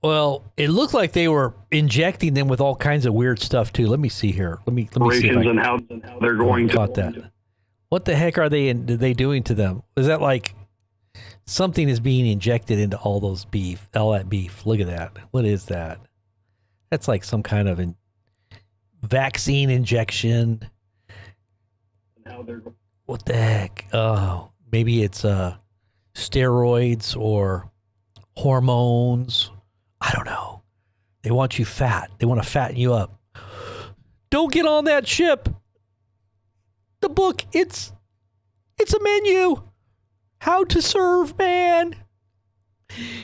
Speaker 1: Well, it looked like they were injecting them with all kinds of weird stuff too. Let me see here. Let me see if I
Speaker 13: and how they're going to.
Speaker 1: Caught that. What the heck are they doing to them? Is that like something is being injected into all that beef? Look at that. What is that? That's like some kind of vaccine injection. What the heck? Oh, maybe it's steroids or hormones. I don't know. They want you fat. They want to fatten you up. Don't get on that ship. The book, it's a menu. How to serve man.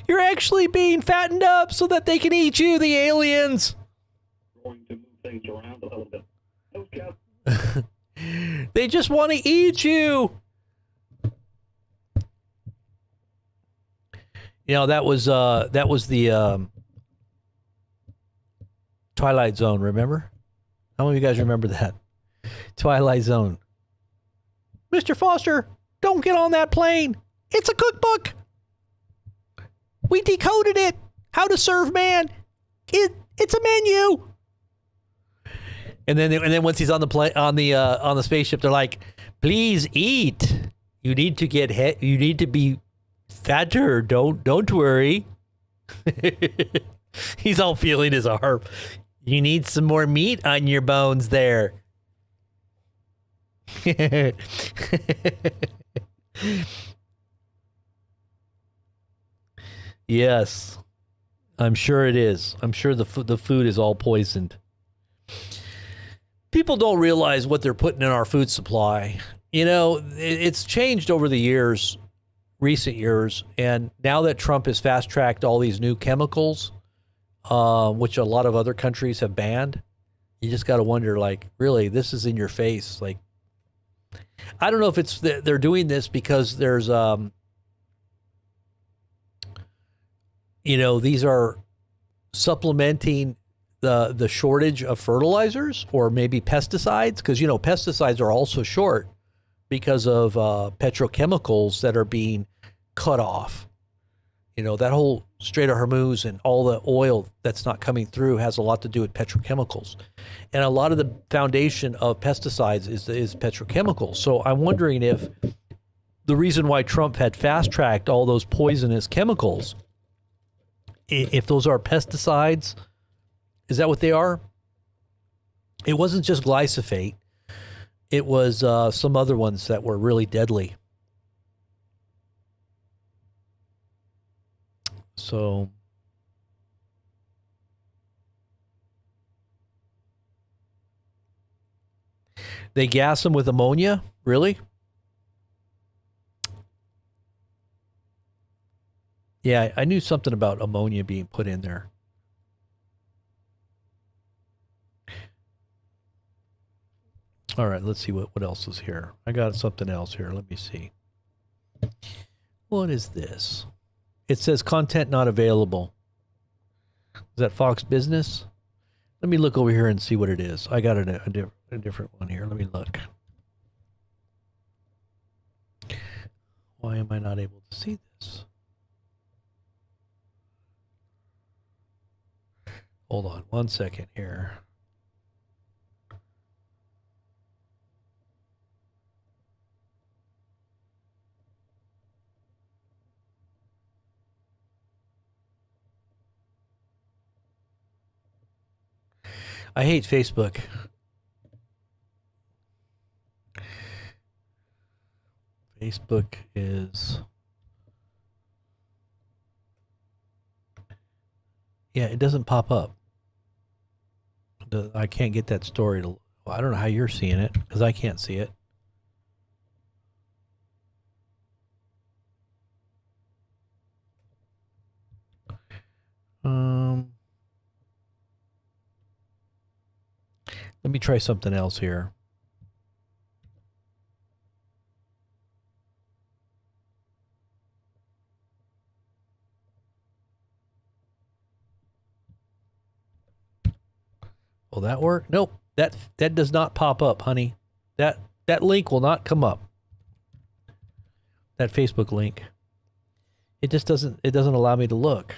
Speaker 1: You're actually being fattened up so that they can eat you, the aliens.
Speaker 13: Going to move things around a little bit.
Speaker 1: They just want to eat you. That was the Twilight Zone, remember? How many of you guys remember that? Twilight Zone. Mr. Foster, don't get on that plane. It's a cookbook. We decoded it. How to serve man. It's a menu. And then once he's on the plane on the spaceship, they're like, "Please eat. You need to be fatter. Don't worry." He's all feeling his arm. You need some more meat on your bones there. Yes, I'm sure it is. I'm sure the food is all poisoned. People don't realize what they're putting in our food supply. It's changed over the years, recent years, and now that Trump has fast-tracked all these new chemicals, which a lot of other countries have banned, you just got to wonder, like, really, this is in your face. Like, I don't know if it's they're doing this because there's, these are supplementing the shortage of fertilizers or maybe pesticides, because, pesticides are also short because of petrochemicals that are being cut off. That whole Strait of Hormuz and all the oil that's not coming through has a lot to do with petrochemicals. And a lot of the foundation of pesticides is petrochemicals. So I'm wondering if the reason why Trump had fast-tracked all those poisonous chemicals, if those are pesticides, is that what they are? It wasn't just glyphosate. It was some other ones that were really deadly. So they gas them with ammonia? Really? Yeah, I knew something about ammonia being put in there. All right, let's see what else is here. I got something else here. Let me see. What is this? It says content not available. Is that Fox Business? Let me look over here and see what it is. I got a different one here. Let me look. Why am I not able to see this? Hold on 1 second here. I hate Facebook. Facebook is... Yeah, it doesn't pop up. I can't get that story to... Well, I don't know how you're seeing it, because I can't see it. Let me try something else here. Will that work? Nope. That does not pop up, honey. That link will not come up. That Facebook link. It just doesn't allow me to look.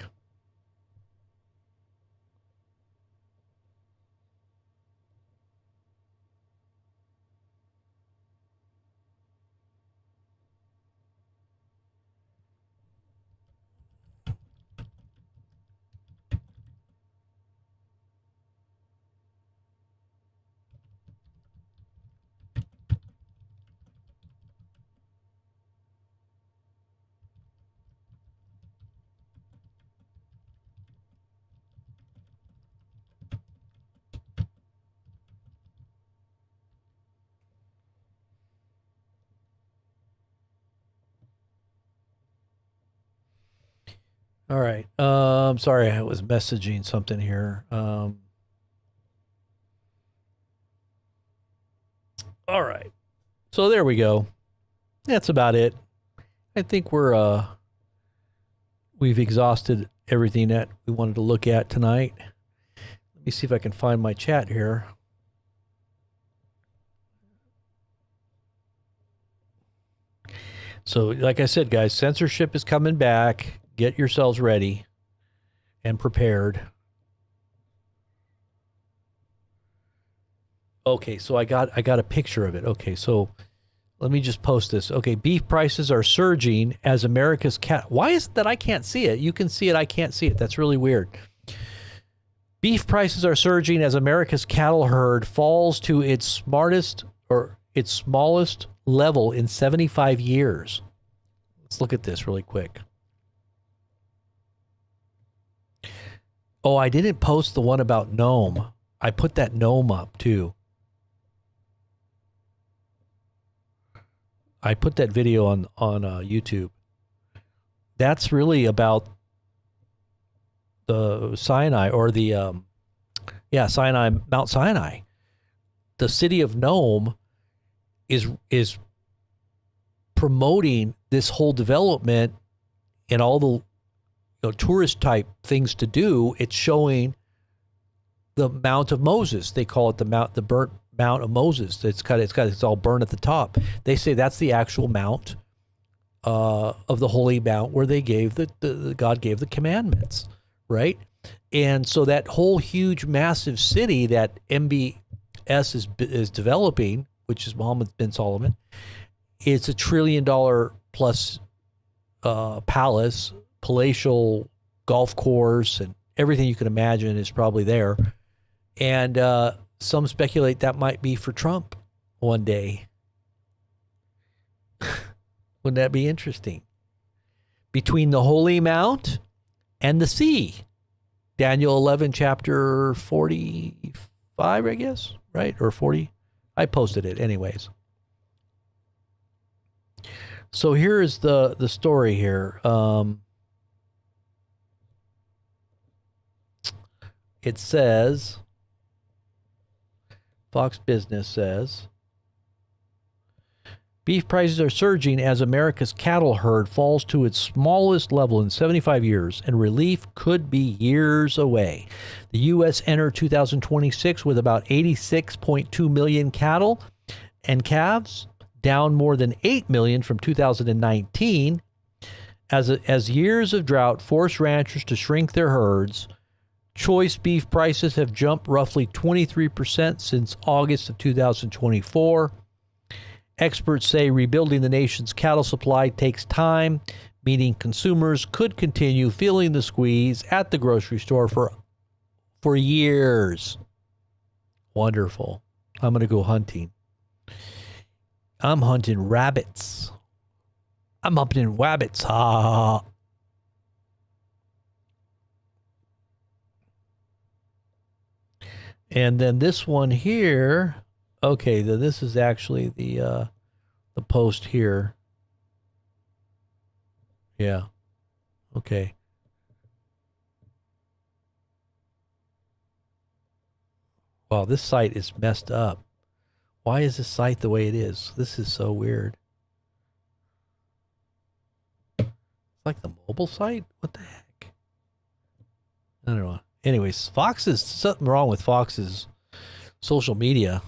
Speaker 1: All right. Sorry, I was messaging something here. All right. So there we go. That's about it. I think we've exhausted everything that we wanted to look at tonight. Let me see if I can find my chat here. So, like I said, guys, censorship is coming back. Get yourselves ready and prepared. Okay, so I got a picture of it. Okay, so let me just post this. Okay, beef prices are surging as America's cat. Why is it that I can't see it? You can see it, I can't see it. That's really weird. Beef prices are surging as America's cattle herd falls to its smallest level in 75 years. Let's look at this really quick. Oh, I didn't post the one about Nome. I put that Nome up too. I put that video on YouTube. That's really about the Sinai, or the Sinai, Mount Sinai. The city of Nome is promoting this whole development and all the tourist type things to do. It's showing the Mount of Moses. They call it the burnt Mount of Moses. It's all burnt at the top. They say that's the actual Mount of the Holy Mount where they gave God gave the commandments, right? And so that whole huge, massive city that MBS is developing, which is Mohammed bin Salman, it's $1 trillion plus palace, palatial golf course, and everything you can imagine is probably there. And some speculate that might be for Trump one day. Wouldn't that be interesting? Between the Holy Mount and the sea. Daniel 11, chapter 45, I guess, right? Or 40. I posted it anyways. So here is the story here. It says, Fox Business says, beef prices are surging as America's cattle herd falls to its smallest level in 75 years, and relief could be years away. The U.S. entered 2026 with about 86.2 million cattle and calves, down more than 8 million from 2019. As years of drought forced ranchers to shrink their herds, choice beef prices have jumped roughly 23% since August of 2024. Experts say rebuilding the nation's cattle supply takes time, meaning consumers could continue feeling the squeeze at the grocery store for years. Wonderful. I'm going to go hunting. I'm hunting rabbits. I'm hunting rabbits. Ha. And then this one here. Okay, this is actually the post here. Yeah. Okay. Wow, this site is messed up. Why is this site the way it is? This is so weird. It's like the mobile site? What the heck? I don't know. Anyways, something wrong with Fox's social media.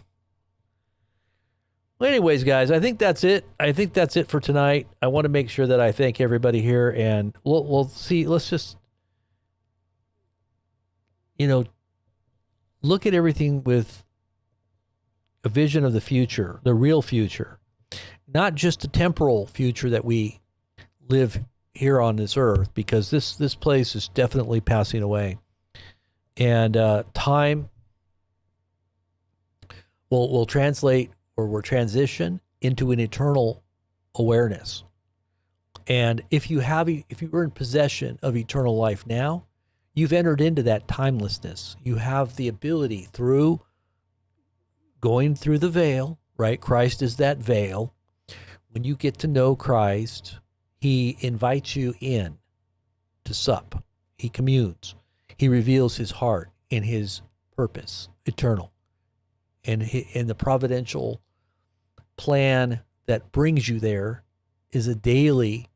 Speaker 1: Well, anyways, guys, I think that's it. I think that's it for tonight. I want to make sure that I thank everybody here, and we'll see. Let's just, look at everything with a vision of the future, the real future, not just a temporal future that we live here on this earth, because this place is definitely passing away, and time will translate, or we're transition into an eternal awareness. And if you were in possession of eternal life now, you've entered into that timelessness. You have the ability through going through the veil, right? Christ is that veil. When you get to know Christ, he invites you in to sup. He communes. He reveals his heart and his purpose, eternal. And the providential plan that brings you there is a daily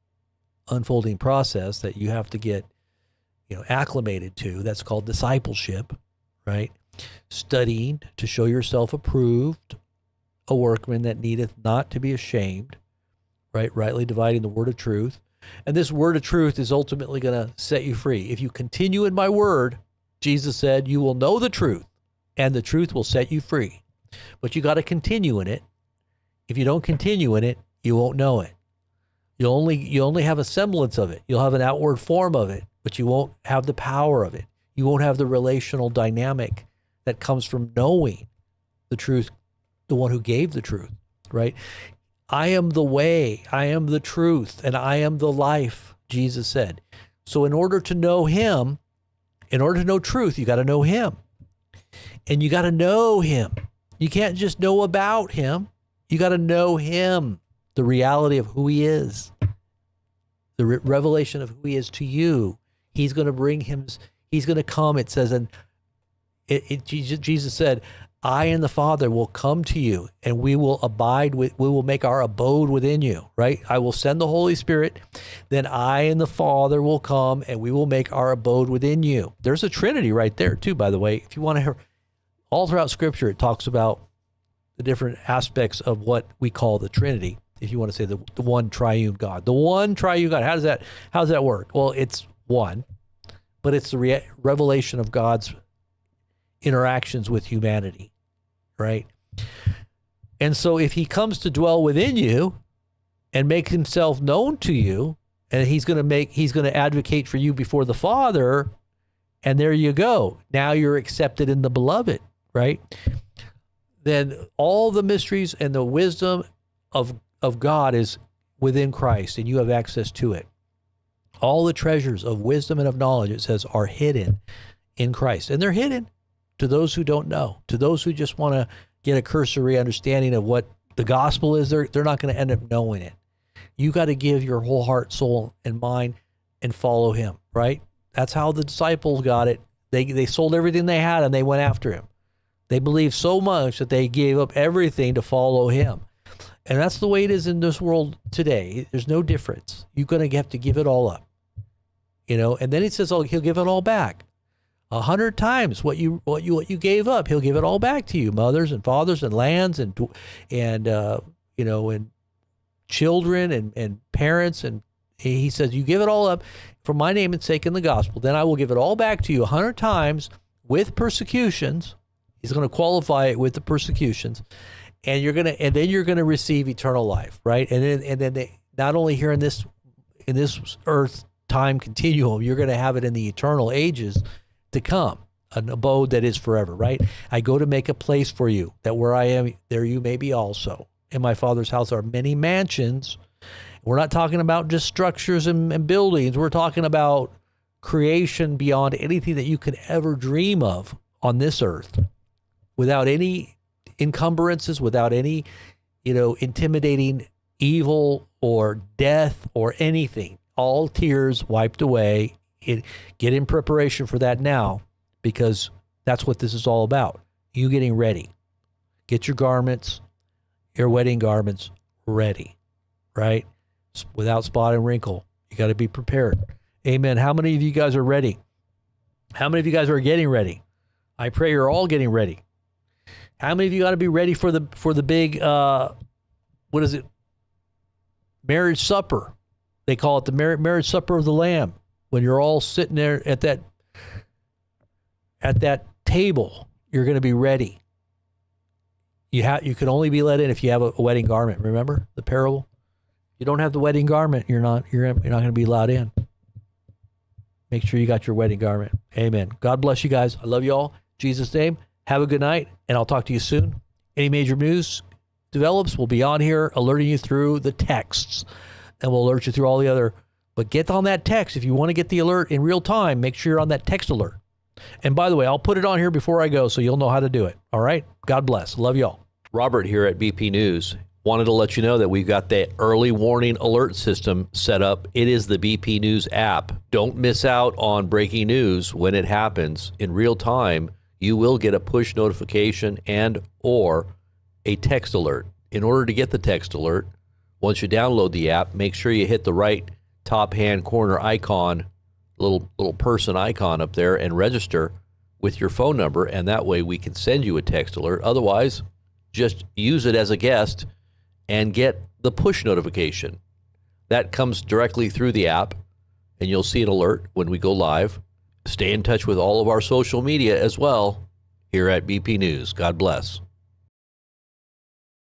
Speaker 1: unfolding process that you have to get acclimated to. That's called discipleship, right? Studying to show yourself approved, a workman that needeth not to be ashamed, right? Rightly dividing the word of truth. And this word of truth is ultimately going to set you free. If you continue in my word, Jesus said, you will know the truth, and the truth will set you free. But you got to continue in it. If you don't continue in it, you won't know it. You only have a semblance of it. You'll have an outward form of it, but you won't have the power of it. You won't have the relational dynamic that comes from knowing the truth, the one who gave the truth, right? I am the way, I am the truth, and I am the life, Jesus said. So in order to know him, in order to know truth, you got to know him. And you got to know him. You can't just know about him. You got to know him, the reality of who he is, the revelation of who he is to you. He's going to bring him, he's going to come, it says, and Jesus said, I and the Father will come to you, and we will make our abode within you, right? I will send the Holy Spirit, then I and the Father will come, and we will make our abode within you. There's a Trinity right there too, by the way. If you want to hear, all throughout Scripture, it talks about the different aspects of what we call the Trinity. if you want to say the one triune God. The one triune God. How does that work? Well, it's one, but it's the revelation of God's interactions with humanity, right? And so if he comes to dwell within you and make himself known to you, and he's going to advocate for you before the Father, and there you go. Now you're accepted in the beloved, right? Then all the mysteries and the wisdom of God is within Christ, and you have access to it. All the treasures of wisdom and of knowledge, it says, are hidden in Christ. And they're hidden to those who don't know, to those who just want to get a cursory understanding of what the gospel is. They're not going to end up knowing it. You got to give your whole heart, soul, and mind and follow him, right? That's how the disciples got it. They sold everything they had and they went after him. They believed so much that they gave up everything to follow him. And that's the way it is in this world today. There's no difference. You're going to have to give it all up. And then he says, oh, he'll give it all back. 100 times what you gave up, he'll give it all back to you. Mothers and fathers and lands and children and parents. And he says, you give it all up for my name and sake in the gospel. Then I will give it all back to you 100 times with persecutions. He's going to qualify it with the persecutions. And then you're going to receive eternal life, right? And then they, not only here in this earth time continuum, you're going to have it in the eternal ages to come, an abode that is forever, right? I go to make a place for you, that where I am, there you may be also. In my Father's house are many mansions. We're not talking about just structures and buildings. We're talking about creation beyond anything that you could ever dream of on this earth, without any encumbrances, without any, intimidating evil or death or anything. All tears wiped away. Get in preparation for that now, because that's what this is all about. You getting ready. Get your garments, your wedding garments ready, right? Without spot and wrinkle. You got to be prepared. Amen. How many of you guys are ready? How many of you guys are getting ready? I pray you're all getting ready. How many of you got to be ready for the big, what is it? Marriage supper. They call it the marriage supper of the Lamb. When you're all sitting there at that table, you're going to be ready. You can only be let in if you have a wedding garment. Remember the parable? You don't have the wedding garment, you're not going to be allowed in. Make sure you got your wedding garment. Amen. God bless you guys. I love you all. In Jesus' name. Have a good night, and I'll talk to you soon. Any major news develops, we'll be on here alerting you through the texts, and we'll alert you through all the other. But get on that text. If you want to get the alert in real time, make sure you're on that text alert. And by the way, I'll put it on here before I go so you'll know how to do it. All right? God bless. Love y'all.
Speaker 14: Robert here at BP News. Wanted to let you know that we've got the early warning alert system set up. It is the BP News app. Don't miss out on breaking news when it happens in real time. You will get a push notification and or a text alert. In order to get the text alert, once you download the app, make sure you hit the right top hand corner icon, little person icon up there, and register with your phone number, and that way we can send you a text alert. Otherwise, just use it as a guest and get the push notification. That comes directly through the app, and you'll see an alert when we go live. Stay in touch with all of our social media as well here at BP News. God bless.